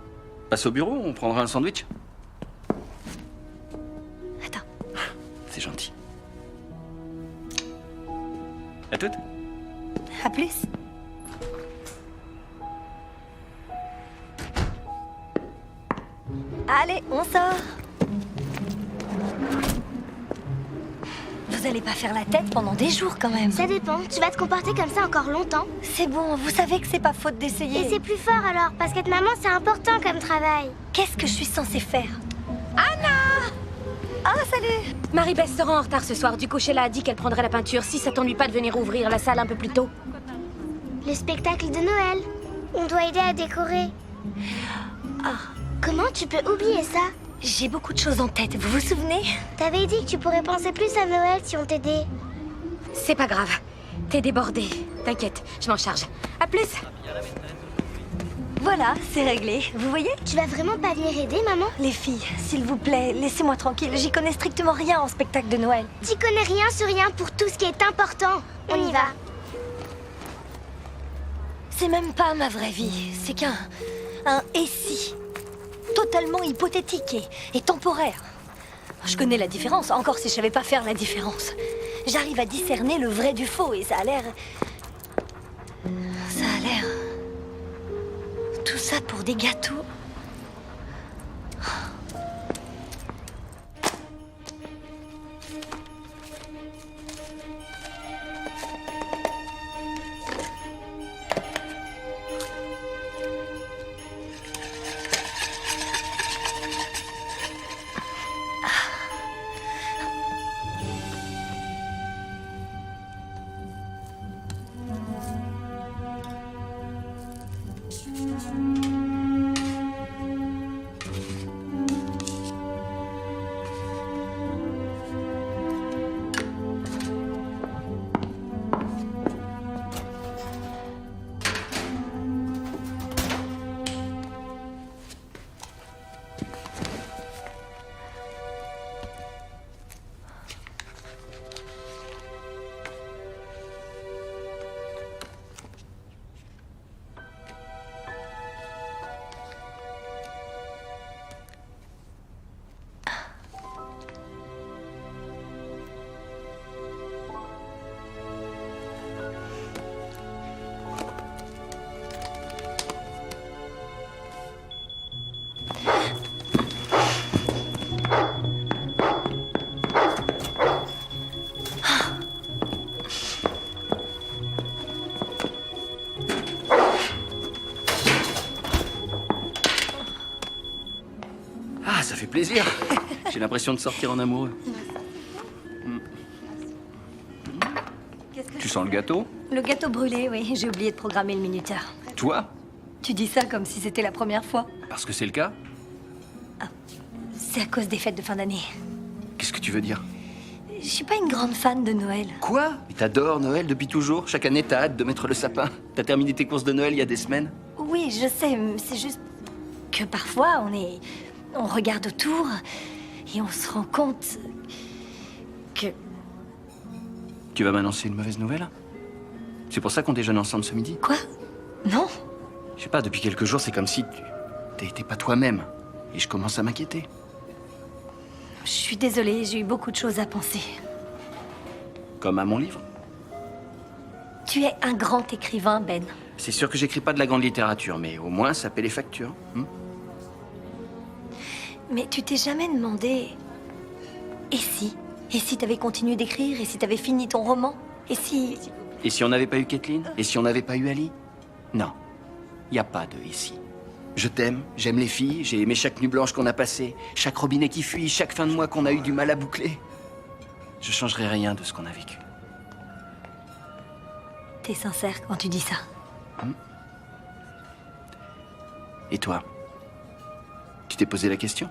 Passe au bureau, on prendra un sandwich. Attends. C'est gentil. À toutes. À plus. Allez, on sort. Vous allez pas faire la tête pendant des jours quand même. Ça dépend. Tu vas te comporter comme ça encore longtemps. C'est bon, vous savez que c'est pas faute d'essayer. Et c'est plus fort alors, parce qu'être maman, c'est important comme travail. Qu'est-ce que je suis censée faire? Anna! Ah, salut! Marie-Beth se rend en retard ce soir. Du coup, Sheila a dit qu'elle prendrait la peinture si ça t'ennuie pas de venir ouvrir la salle un peu plus tôt. Le spectacle de Noël. On doit aider à décorer. Ah. Comment tu peux oublier ça? J'ai beaucoup de choses en tête, vous vous souvenez? T'avais dit que tu pourrais penser plus à Noël si on t'aidait. C'est pas grave. T'es débordée. T'inquiète, je m'en charge. À plus! Voilà, c'est réglé. Vous voyez? Tu vas vraiment pas venir aider, maman? Les filles, s'il vous plaît, laissez-moi tranquille. J'y connais strictement rien en spectacle de Noël. T'y connais rien sur rien pour tout ce qui est important. On y va. C'est même pas ma vraie vie. C'est qu'un... et si. Totalement hypothétique et temporaire. Je connais la différence, encore si je savais pas faire la différence. J'arrive à discerner le vrai du faux et ça a l'air... Ça a l'air... Tout ça pour des gâteaux. Ah, ça fait plaisir. J'ai l'impression de sortir en amoureux. Tu sens le gâteau? Le gâteau brûlé, oui. J'ai oublié de programmer le minuteur. Toi? Tu dis ça comme si c'était la première fois. Parce que c'est le cas? C'est à cause des fêtes de fin d'année. Qu'est-ce que tu veux dire? Je suis pas une grande fan de Noël. Quoi? Mais t'adores Noël depuis toujours? Chaque année, t'as hâte de mettre le sapin. T'as terminé tes courses de Noël il y a des semaines? Oui, je sais, c'est juste que parfois on regarde autour et on se rend compte que... Tu vas m'annoncer une mauvaise nouvelle? C'est pour ça qu'on déjeune ensemble ce midi? Quoi? Non. Je sais pas, depuis quelques jours, c'est comme si t'étais pas toi-même. Et je commence à m'inquiéter. Je suis désolée, j'ai eu beaucoup de choses à penser. Comme à mon livre. Tu es un grand écrivain, Ben. C'est sûr que j'écris pas de la grande littérature, mais au moins ça paie les factures. Mais tu t'es jamais demandé... Et si? Et si t'avais continué d'écrire? Et si t'avais fini ton roman? Et si... Et si on n'avait pas eu Kathleen? Et si on n'avait pas eu Ali? Non, y a pas de ici. Je t'aime, j'aime les filles, j'ai aimé chaque nuit blanche qu'on a passée, chaque robinet qui fuit, chaque fin de mois qu'on a eu du mal à boucler. Je changerai rien de ce qu'on a vécu. T'es sincère quand tu dis ça. Et toi? Tu t'es posé la question?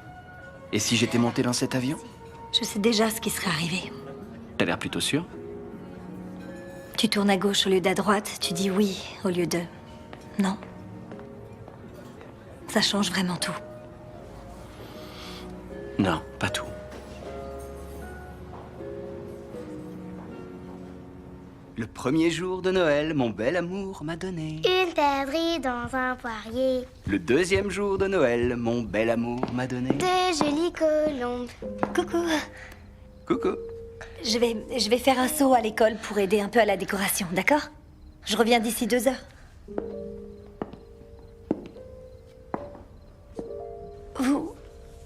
Et si j'étais monté dans cet avion? Je sais déjà ce qui serait arrivé. T'as l'air plutôt sûr? Tu tournes à gauche au lieu d'à droite, tu dis oui au lieu de... Non. Ça change vraiment tout. Non, pas tout. Le premier jour de Noël, mon bel amour m'a donné. Une perdrix dans un poirier. Le deuxième jour de Noël, mon bel amour m'a donné. De jolies colombes. Coucou. Coucou. Je vais faire un saut à l'école pour aider un peu à la décoration, d'accord? Je reviens d'ici 2 heures.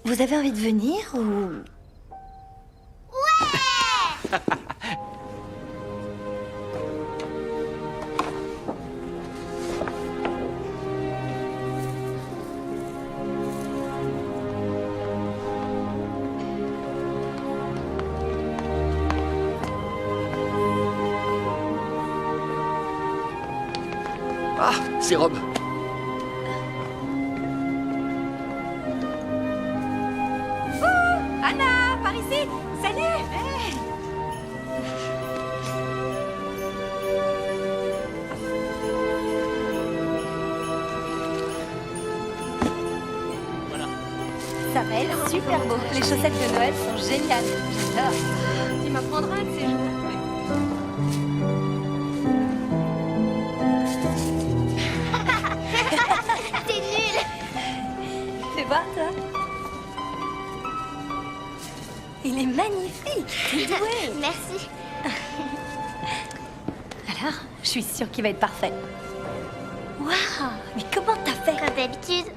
Vous avez envie de venir ou... Ouais. Ah, c'est Rob. Anna, par ici. Salut. Hey. Ça va être super beau. Les chaussettes de Noël sont géniales. J'adore. Tu m'apprendras un de ces jours. T'es nul. Tu vois, toi? Il est magnifique. T'es doué. Merci. Alors, je suis sûre qu'il va être parfait. Waouh. Mais comment t'as fait? Comme d'habitude.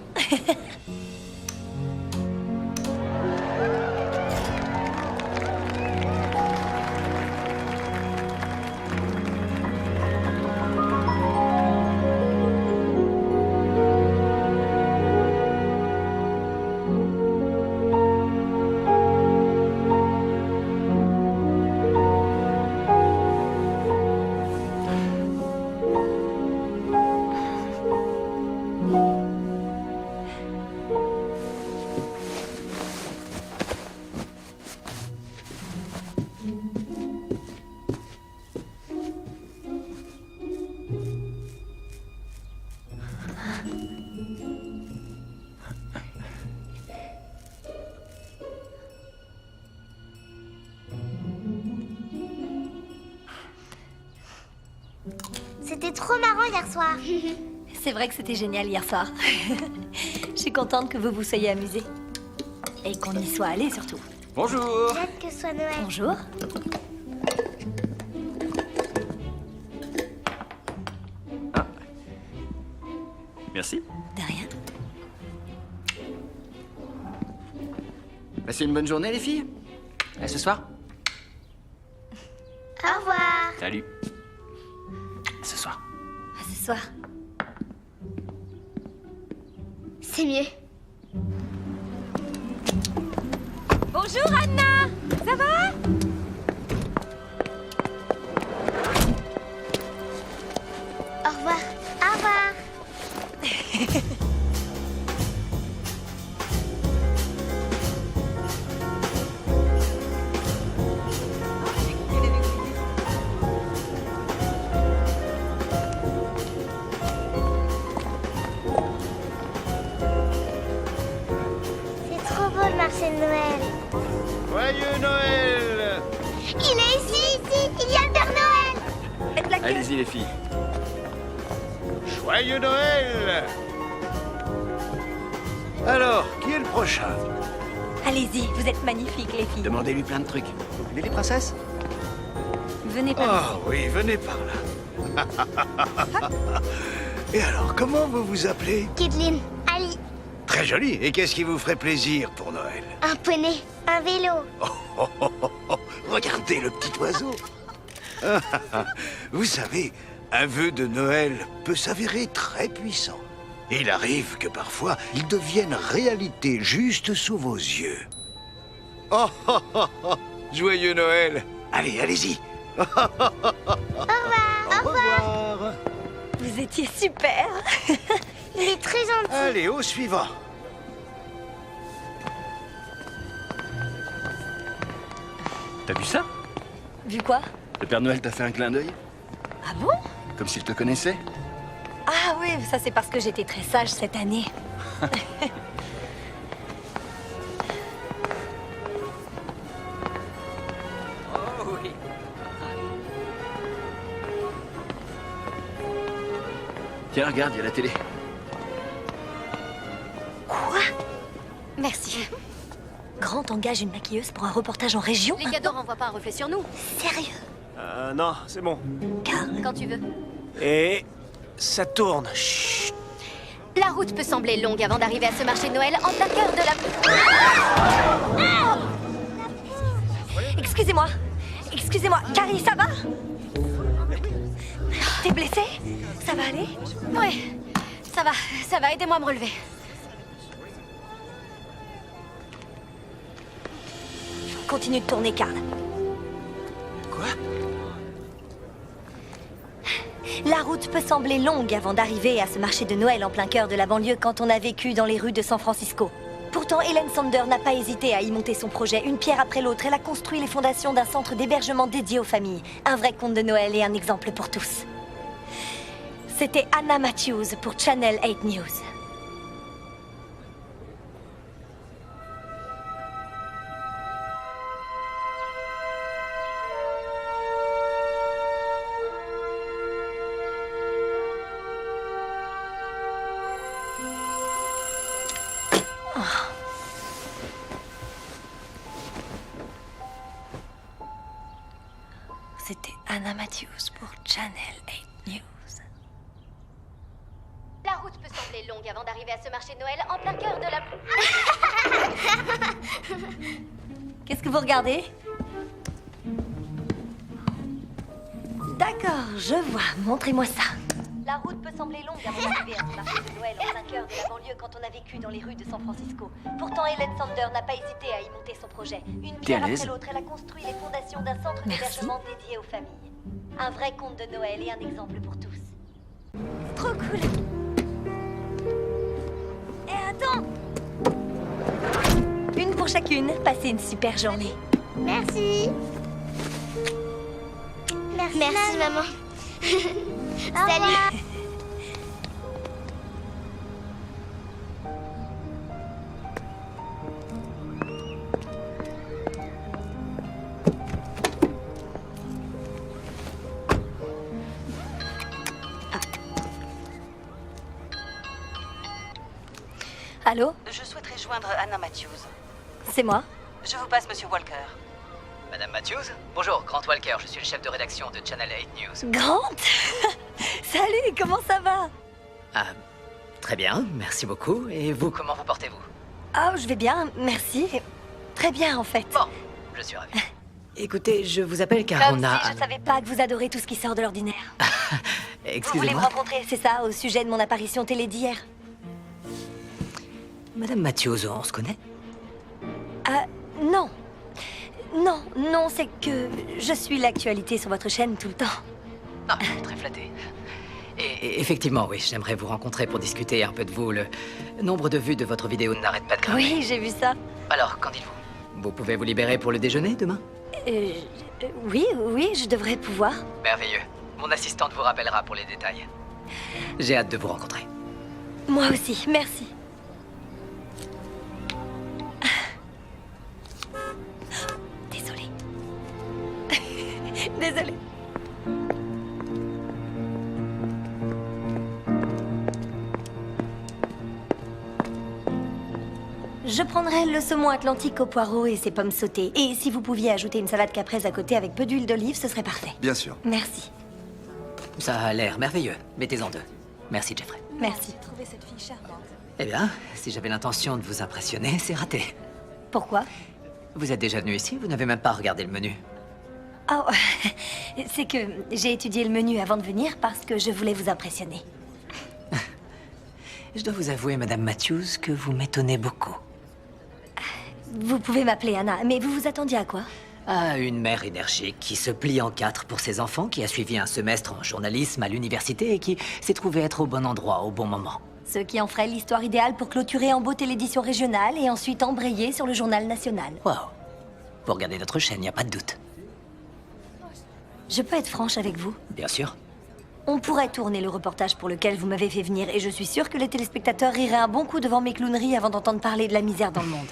C'était trop marrant hier soir. C'est vrai que c'était génial hier soir. Je suis contente que vous vous soyez amusés. Et qu'on y soit allés surtout. Bonjour. J'ai hâte que ce soit Noël. Bonjour. Merci. De rien. Passez une bonne journée, les filles. À ce soir. Au revoir. Salut. À ce soir. À ce soir. C'est mieux. Bonjour Anna. Ça va? Au revoir. Au revoir. C'est trop beau le marché de Noël. Joyeux Noël! Il est ici, il y a le Père Noël. Faites la queue. Allez-y, les filles. Joyeux Noël! Alors, qui est le prochain? Allez-y, vous êtes magnifiques, les filles. Demandez-lui plein de trucs. Vous voulez les princesses? Venez par Ah oui, venez par là. Et alors, comment vous vous appelez? Kidlin, Ali, Très joli. Et qu'est-ce qui vous ferait plaisir pour Noël? un poney, un vélo. Regardez le petit oiseau. Vous savez, un vœu de Noël peut s'avérer très puissant. Il arrive que parfois, il devienne réalité juste sous vos yeux. Joyeux Noël. Allez, allez-y. Au revoir. Au revoir. Vous étiez super. Il est très gentil. Allez, au suivant. T'as vu ça? Vu quoi? Le Père Noël t'a fait un clin d'œil? Ah bon? Comme s'il te connaissait? Ah oui, ça c'est parce que j'étais très sage cette année. Oh oui. Tiens, regarde, il y a la télé. Quoi? Merci. Grant engage une maquilleuse pour un reportage en région? Les cadeaux renvoient pas un reflet sur nous. Sérieux? Non, c'est bon. Quand tu veux. Et ça tourne. Chut. La route peut sembler longue avant d'arriver à ce marché de Noël en plein cœur de la... Excusez-moi. Excusez-moi. Carrie, ça va? T'es blessée? Ça va aller? Ouais, ça va, aidez-moi à me relever. Continue de tourner, Carl. Quoi? La route peut sembler longue avant d'arriver à ce marché de Noël en plein cœur de la banlieue quand on a vécu dans les rues de San Francisco. Pourtant, Helen Sander n'a pas hésité à y monter son projet. Une pierre après l'autre, elle a construit les fondations d'un centre d'hébergement dédié aux familles. Un vrai conte de Noël et un exemple pour tous. C'était Anna Matthews pour Channel 8 News. C'était Anna Matthews pour Channel 8 News. La route peut sembler longue avant d'arriver à ce marché de Noël en plein cœur de la... Qu'est-ce que vous regardez? D'accord, je vois. Montrez-moi ça. La route peut sembler longue avant d'arriver à ce marché de Noël en plein cœur de la banlieue quand on a vécu dans les rues de San Francisco. Pourtant, Helen Sander n'a pas hésité à y monter son projet. Une pierre à l'aise? après l'autre, elle a construit les fondations d'un centre d'hébergement dédié aux familles. Un vrai conte de Noël et un exemple pour tous. Trop cool. Et attends! Une pour chacune. Passez une super journée. Merci. Merci, maman. Salut. Allô? Je souhaiterais joindre Anna Matthews. C'est moi. Je vous passe Monsieur Walker. Madame Matthews? Bonjour, Grant Walker, je suis le chef de rédaction de Channel 8 News. Grant? Salut, comment ça va? Ah, très bien, merci beaucoup. Et vous, comment vous portez-vous? Ah, je vais bien, merci. Très bien, en fait. Bon, je suis ravi. Écoutez, je vous appelle car Comme on a... si je savais pas que vous adorez tout ce qui sort de l'ordinaire. Vous voulez me Excusez-moi. rencontrer, c'est ça, au sujet de mon apparition télé d'hier? Madame Matthews, on se connaît? Ah, Non. Non, non, c'est que je suis l'actualité sur votre chaîne tout le temps. Ah, très flatté. Et effectivement, oui, j'aimerais vous rencontrer pour discuter un peu de vous. Le nombre de vues de votre vidéo n'arrête pas de grimper. Oui, j'ai vu ça. Alors, qu'en dites-vous? Vous pouvez vous libérer pour le déjeuner demain? Oui, je devrais pouvoir. Merveilleux. Mon assistante vous rappellera pour les détails. J'ai hâte de vous rencontrer. Moi aussi, merci. Désolée. Désolée. Je prendrais le saumon atlantique au poireau et ses pommes sautées. Et si vous pouviez ajouter une salade caprese à côté avec peu d'huile d'olive, ce serait parfait. Bien sûr. Merci. Ça a l'air merveilleux. Mettez-en 2. Merci, Jeffrey. Merci. Trouver cette fille charmante. Eh bien, si j'avais l'intention de vous impressionner, c'est raté. Pourquoi? Vous êtes déjà venu ici? Vous n'avez même pas regardé le menu. Oh, c'est que j'ai étudié le menu avant de venir parce que je voulais vous impressionner. Je dois vous avouer, Madame Matthews, que vous m'étonnez beaucoup. Vous pouvez m'appeler Anna, mais vous vous attendiez à quoi? À une mère énergique qui se plie en 4 pour ses enfants, qui a suivi un semestre en journalisme à l'université et qui s'est trouvée être au bon endroit au bon moment. Ce qui en ferait l'histoire idéale pour clôturer en beauté l'édition régionale et ensuite embrayer sur le journal national. Waouh. Vous regardez notre chaîne, il n'y a pas de doute. Je peux être franche avec vous? Bien sûr. On pourrait tourner le reportage pour lequel vous m'avez fait venir et je suis sûre que les téléspectateurs riraient un bon coup devant mes clowneries avant d'entendre parler de la misère dans le monde.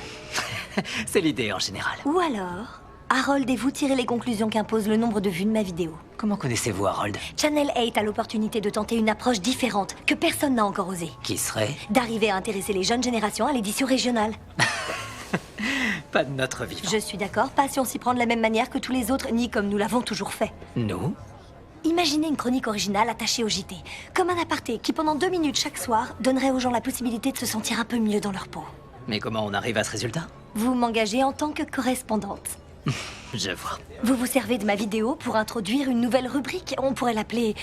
C'est l'idée en général. Ou alors, Harold et vous tirez les conclusions qu'impose le nombre de vues de ma vidéo. Comment connaissez-vous Harold? Channel 8 a l'opportunité de tenter une approche différente que personne n'a encore osé. Qui serait? D'arriver à intéresser les jeunes générations à l'édition régionale. Pas de notre vivant. Je suis d'accord, pas si on s'y prend de la même manière que tous les autres, ni comme nous l'avons toujours fait. Nous? Imaginez une chronique originale attachée au JT, comme un aparté qui pendant 2 minutes chaque soir donnerait aux gens la possibilité de se sentir un peu mieux dans leur peau. Mais comment on arrive à ce résultat? Vous m'engagez en tant que correspondante. Je vois. Vous vous servez de ma vidéo pour introduire une nouvelle rubrique. On pourrait l'appeler...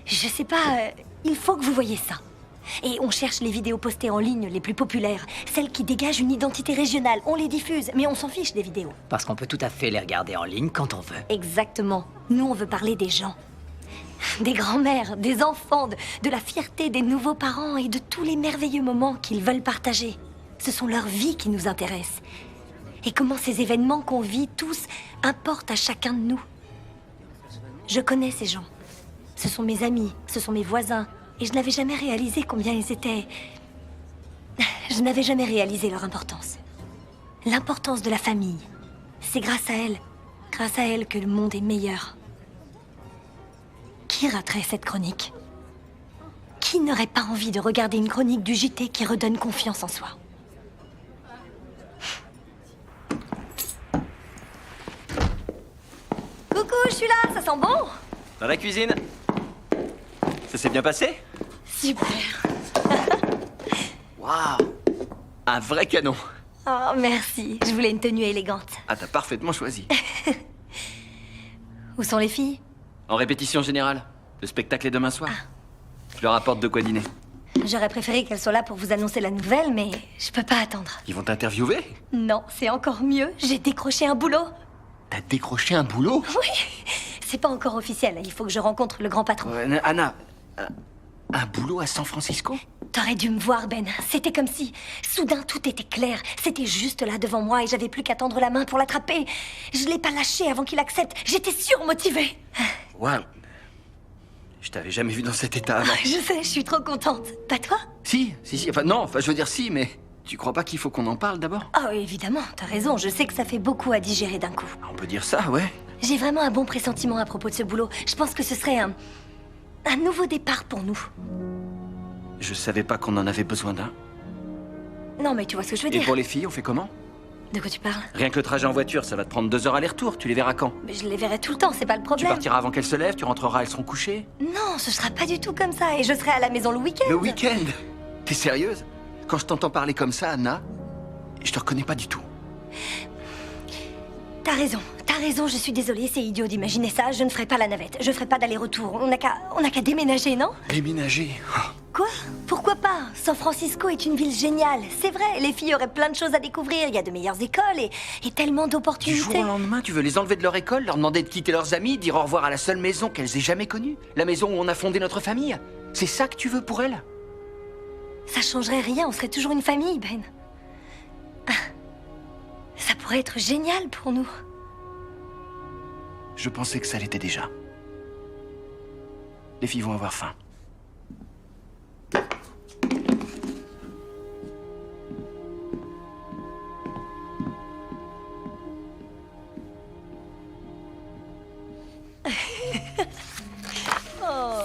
Je sais pas... il faut que vous voyez ça. Et on cherche les vidéos postées en ligne les plus populaires, celles qui dégagent une identité régionale. On les diffuse, mais on s'en fiche des vidéos. Parce qu'on peut tout à fait les regarder en ligne quand on veut. Exactement. Nous, on veut parler des gens. Des grands-mères, des enfants, de la fierté des nouveaux parents et de tous les merveilleux moments qu'ils veulent partager. Ce sont leurs vies qui nous intéressent. Et comment ces événements qu'on vit tous importent à chacun de nous. Je connais ces gens. Ce sont mes amis, ce sont mes voisins. Et je n'avais jamais réalisé combien ils étaient... Je n'avais jamais réalisé leur importance. L'importance de la famille. C'est grâce à elle que le monde est meilleur. Qui raterait cette chronique? Qui n'aurait pas envie de regarder une chronique du JT qui redonne confiance en soi? Coucou, je suis là, ça sent bon? Dans la cuisine. Ça s'est bien passé? Super. Waouh! Un vrai canon. Oh, merci. Je voulais une tenue élégante. Ah, t'as parfaitement choisi. Où sont les filles? En répétition générale. Le spectacle est demain soir. Je leur apporte de quoi dîner. J'aurais préféré qu'elles soient là pour vous annoncer la nouvelle, mais je peux pas attendre. Ils vont t'interviewer? Non, c'est encore mieux. J'ai décroché un boulot. T'as décroché un boulot? Oui. C'est pas encore officiel. Il faut que je rencontre le grand patron. Anna, un boulot à San Francisco? T'aurais dû me voir, Ben. C'était comme si, soudain, tout était clair. C'était juste là devant moi et j'avais plus qu'à tendre la main pour l'attraper. Je l'ai pas lâché avant qu'il accepte. J'étais surmotivée. Waouh. Je t'avais jamais vu dans cet état avant. Je sais, je suis trop contente. Pas toi? Si. Enfin, non, je veux dire si, mais tu crois pas qu'il faut qu'on en parle d'abord? Oh, évidemment, t'as raison. Je sais que ça fait beaucoup à digérer d'un coup. On peut dire ça, ouais. J'ai vraiment un bon pressentiment à propos de ce boulot. Je pense que ce serait un nouveau départ pour nous. Je savais pas qu'on en avait besoin d'un. Non, mais tu vois ce que je veux Et dire. pour les filles, on fait comment? De quoi tu parles? Rien que le trajet en voiture, ça va te prendre 2 heures aller-retour. Tu les verras quand? Mais je les verrai tout le temps, c'est pas le Tu problème. partiras avant qu'elles se lèvent, tu rentreras, elles seront couchées. Non, ce sera pas du tout comme ça. Et je serai à la maison le week-end. Le week-end? T'es sérieuse? Quand je t'entends parler comme ça, Anna, je te reconnais pas du tout. T'as raison, je suis désolée, c'est idiot d'imaginer ça. Je ne ferai pas la navette, je ferai pas d'aller-retour. On n'a qu'à déménager, non? Déménager? Quoi? Pourquoi pas? San Francisco est une ville géniale. C'est vrai, les filles auraient plein de choses à découvrir. Il y a de meilleures écoles et tellement Du jour d'opportunités. au lendemain, tu veux les enlever de leur école, leur demander de quitter leurs amis, dire au revoir à la seule maison qu'elles aient jamais connue? La maison où on a fondé notre famille? C'est ça que tu veux pour elles? Ça changerait rien, on serait toujours une famille, Ben. Ça pourrait être génial pour nous. Je pensais que ça l'était déjà. Les filles vont avoir faim.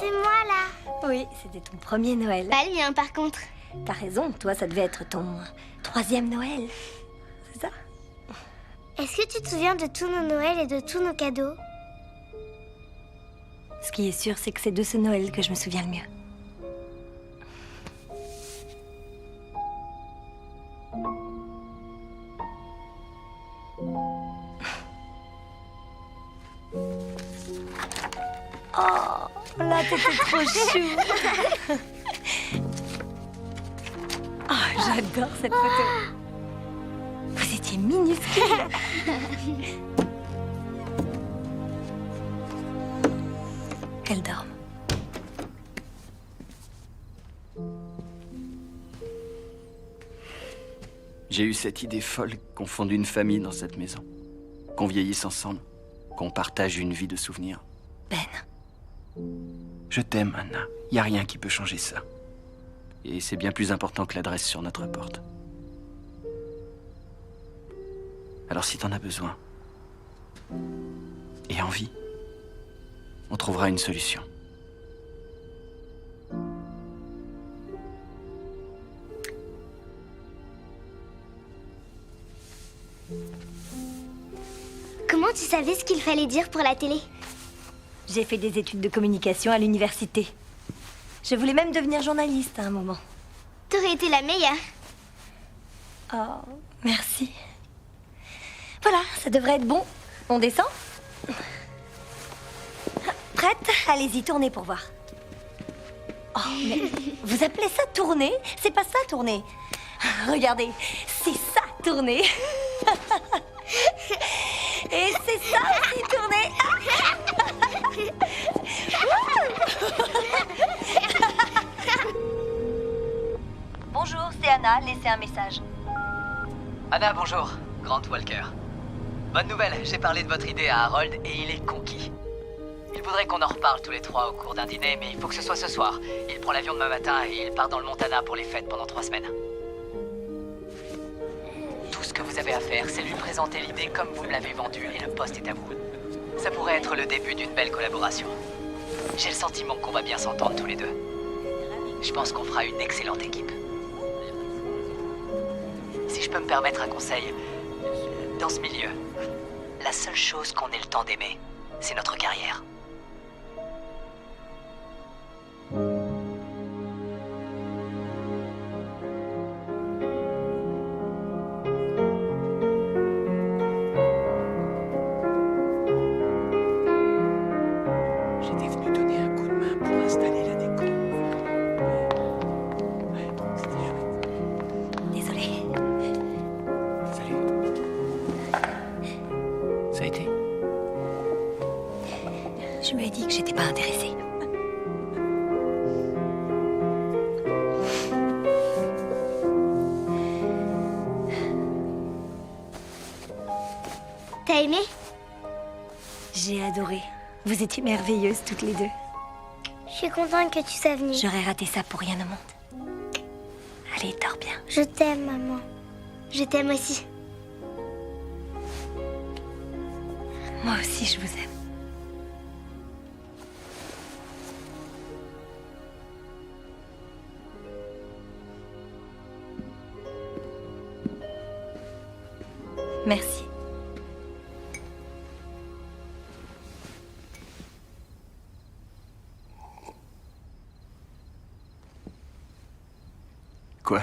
C'est moi là. Oui, c'était ton premier Noël. Pas le mien par contre. T'as raison, toi ça devait être ton 3e Noël. C'est ça? Est-ce que tu te souviens de tous nos Noëls et de tous nos cadeaux? Ce qui est sûr, c'est que c'est de ce Noël que je me souviens le mieux. Oh, là, t'étais trop chou. Oh, j'adore cette photo. Vous étiez minuscule. Qu'elle dorme. J'ai eu cette idée folle qu'on fonde une famille dans cette maison. Qu'on vieillisse ensemble. Qu'on partage une vie de souvenirs. Ben. Je t'aime, Anna. Y a rien qui peut changer ça. Et c'est bien plus important que l'adresse sur notre porte. Alors si t'en as besoin, et envie, on trouvera une solution. Comment tu savais ce qu'il fallait dire pour la télé? J'ai fait des études de communication à l'université. Je voulais même devenir journaliste à un moment. T'aurais été la meilleure. Oh, merci. Voilà, ça devrait être bon. On descend? Prête? Allez-y, tournez pour voir. Oh, mais vous appelez ça tourner? C'est pas ça, tourner. Regardez, c'est ça, tourner. Et c'est ça aussi, tourner. Bonjour, c'est Anna. Laissez un message. Anna, bonjour. Grant Walker. Bonne nouvelle, j'ai parlé de votre idée à Harold et il est conquis. Il voudrait qu'on en reparle tous les trois au cours d'un dîner, mais il faut que ce soit ce soir. Il prend l'avion demain matin et il part dans le Montana pour les fêtes pendant 3 semaines. Tout ce que vous avez à faire, c'est lui présenter l'idée comme vous me l'avez vendue et le poste est à vous. Ça pourrait être le début d'une belle collaboration. J'ai le sentiment qu'on va bien s'entendre tous les deux. Je pense qu'on fera une excellente équipe. Si je peux me permettre un conseil, dans ce milieu, la seule chose qu'on ait le temps d'aimer, c'est notre carrière. J'étais venu donner un coup de main pour installer la déco. Ouais, c'était chouette. Désolée. Salut. Ça a été? Je lui ai dit que j'étais pas intéressée. T'as aimé? J'ai adoré. Vous étiez merveilleuses toutes les deux. Je suis contente que tu sois venue. J'aurais raté ça pour rien au monde. Allez, dors bien. Je t'aime, maman. Je t'aime aussi. Moi aussi, je vous aime. Merci. Quoi?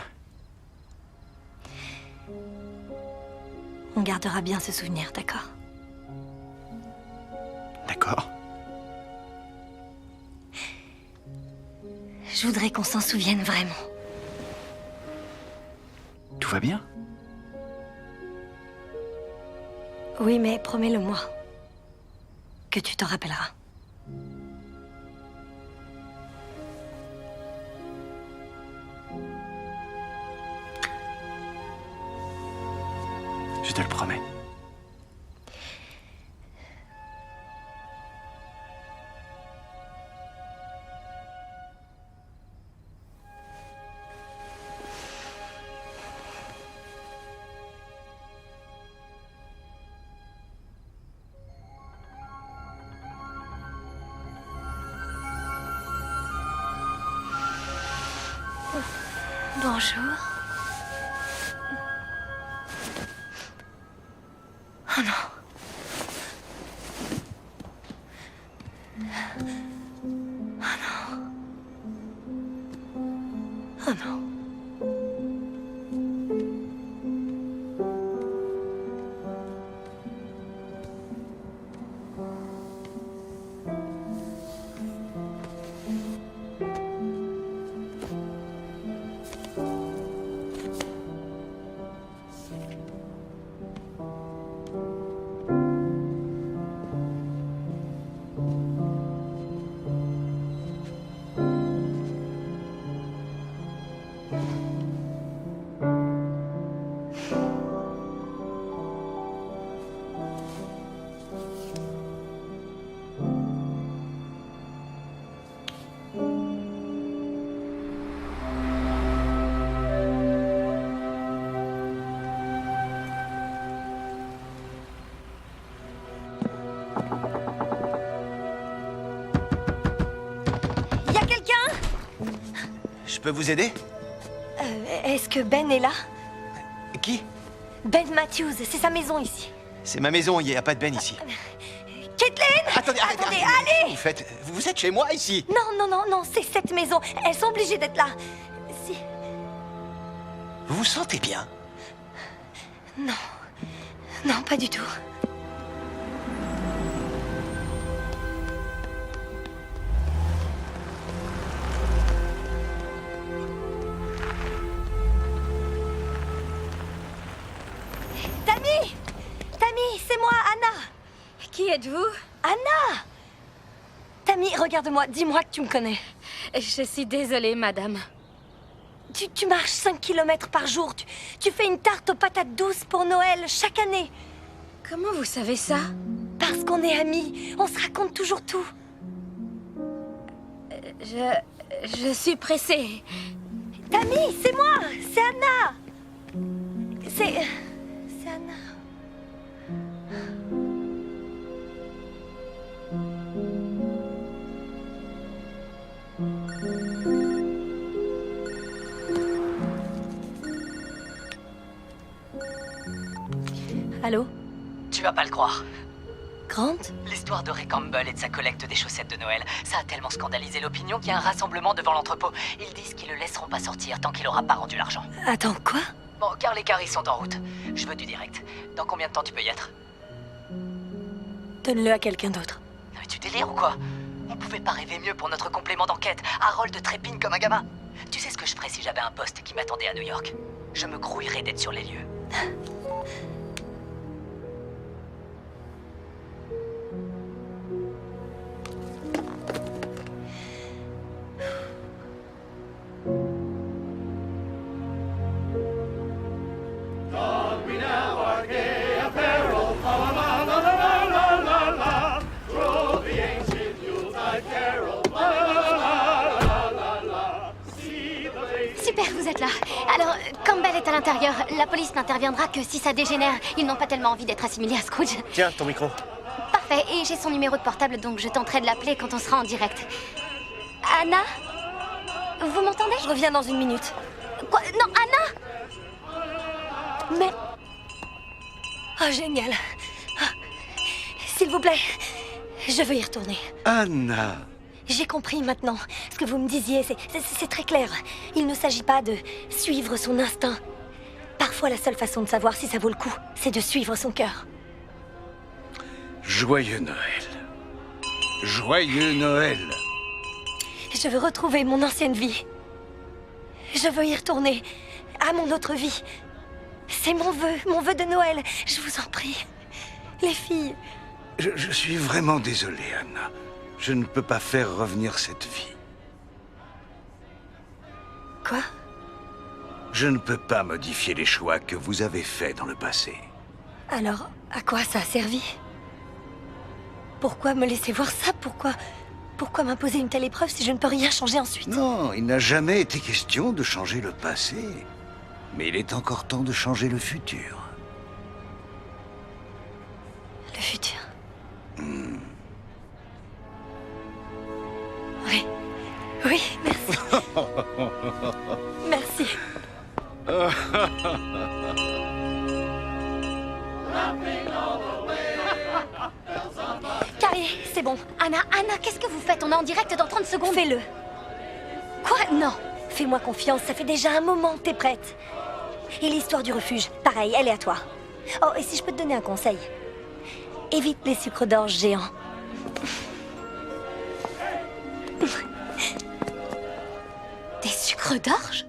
On gardera bien ce souvenir, d'accord? D'accord. Je voudrais qu'on s'en souvienne vraiment. Tout va bien? Oui, mais promets-le-moi. Que tu t'en rappelleras. Je te le promets. Bonjour. Oh non. Oh non. Oh non. Y a quelqu'un? Je peux vous aider? Est-ce que Ben est là? Qui? Ben Matthews, c'est sa maison ici. C'est ma maison, il n'y a pas de Ben ici. Caitlin! Attendez, allez! Vous êtes chez moi ici? Non, c'est cette maison. Elles sont obligées d'être là. Si... Vous vous sentez bien? Non, pas du tout. Tammy, c'est moi, Anna. Qui êtes-vous? Anna! Tammy, regarde-moi, dis-moi que tu me connais. Je suis désolée, madame. Tu marches 5 km par jour. Tu fais une tarte aux patates douces pour Noël chaque année. Comment vous savez ça? Parce qu'on est amis. On se raconte toujours tout. Je suis pressée. Tammy, c'est moi! C'est Anna! C'est Anna. Allô? Tu vas pas le croire. Grant? L'histoire de Ray Campbell et de sa collecte des chaussettes de Noël, ça a tellement scandalisé l'opinion qu'il y a un rassemblement devant l'entrepôt. Ils disent qu'ils le laisseront pas sortir tant qu'il aura pas rendu l'argent. Attends, quoi? Bon, Carl et Carrie sont en route. Je veux du direct. Dans combien de temps tu peux y être? Donne-le à quelqu'un d'autre. Mais tu délires ou quoi? On pouvait pas rêver mieux pour notre complément d'enquête. Harold trépine comme un gamin. Tu sais ce que je ferais si j'avais un poste qui m'attendait à New York? Je me grouillerais d'être sur les lieux. Super, vous êtes là. Alors, Campbell est à l'intérieur. La police n'interviendra que si ça dégénère. Ils n'ont pas tellement envie d'être assimilés à Scrooge. Tiens, ton micro. Parfait, et j'ai son numéro de portable, donc je tenterai de l'appeler quand on sera en direct. Anna? Vous m'entendez? Je reviens dans une minute. Quoi? Non, Anna! Mais... Oh, génial. S'il vous plaît, je veux y retourner. Anna! J'ai compris maintenant. Ce que vous me disiez, c'est très clair. Il ne s'agit pas de suivre son instinct. Parfois, la seule façon de savoir si ça vaut le coup, c'est de suivre son cœur. Joyeux Noël. Joyeux Noël. Je veux retrouver mon ancienne vie. Je veux y retourner, à mon autre vie. C'est mon vœu de Noël. Je vous en prie. Les filles. Je suis vraiment désolé, Anna. Je ne peux pas faire revenir cette vie. Quoi? Je ne peux pas modifier les choix que vous avez faits dans le passé. Alors, à quoi ça a servi? Pourquoi me laisser voir ça? Pourquoi m'imposer une telle épreuve si je ne peux rien changer ensuite? Non, il n'a jamais été question de changer le passé. Mais il est encore temps de changer le futur. Le futur. Oui. Oui, merci. Merci. Carrier, c'est bon. Anna, qu'est-ce que vous faites? On est en direct dans 30 secondes. Fais-le. Quoi? Non. Fais-moi confiance, ça fait déjà un moment, t'es prête. Et l'histoire du refuge, pareil, elle est à toi. Oh, et si je peux te donner un conseil? Évite les sucres d'orge géants. Des sucres d'orge?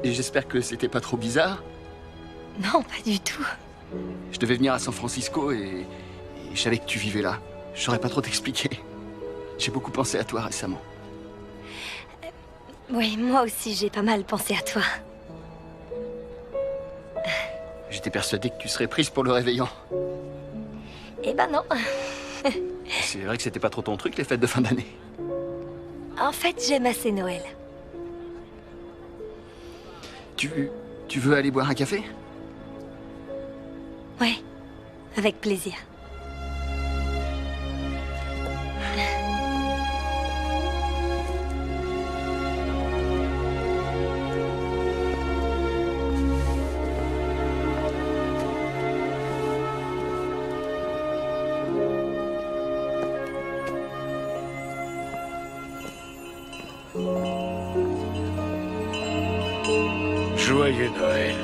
J'espère que c'était pas trop bizarre. Non, pas du tout. Je devais venir à San Francisco et je savais que tu vivais là. Je saurais pas trop t'expliquer. J'ai beaucoup pensé à toi récemment. Oui, moi aussi, j'ai pas mal pensé à toi. J'étais persuadé que tu serais prise pour le réveillon. Eh ben non. C'est vrai que c'était pas trop ton truc, les fêtes de fin d'année. En fait, j'aime assez Noël. Tu veux aller boire un café? Ouais, avec plaisir. Joyeux Noël.